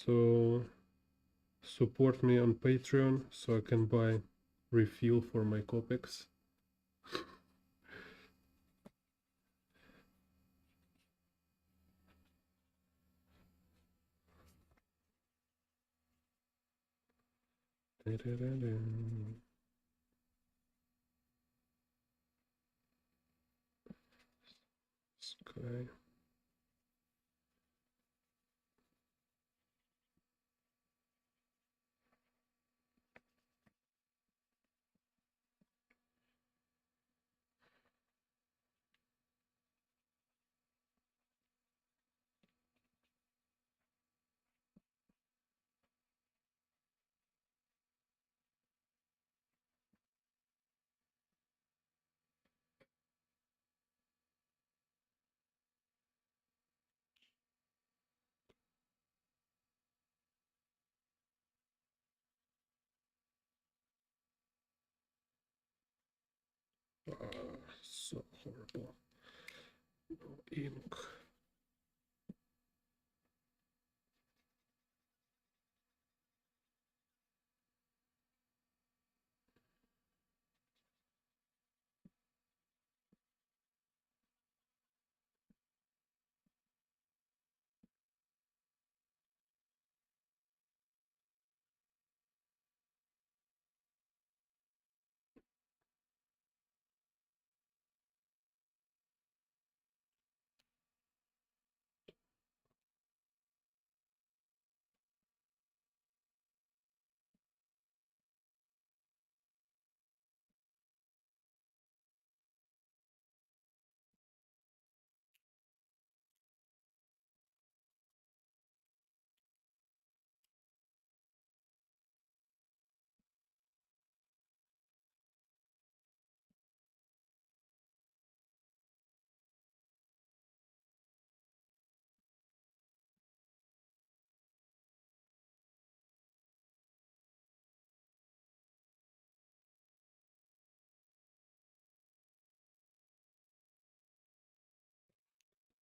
So support me on Patreon so I can buy refill for my Copics. Sky. So horrible. No ink.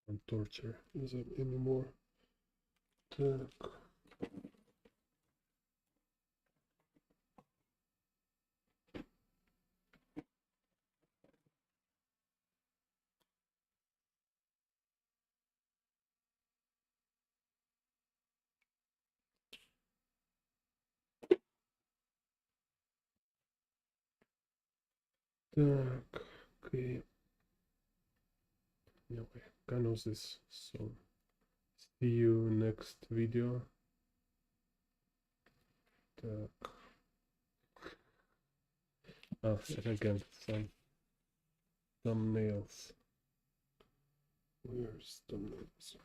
Don't torture them anymore. Так. Так, окей. Anyway, kind of this. So, see you next video. Так. And again, some thumbnails. Where's thumbnails?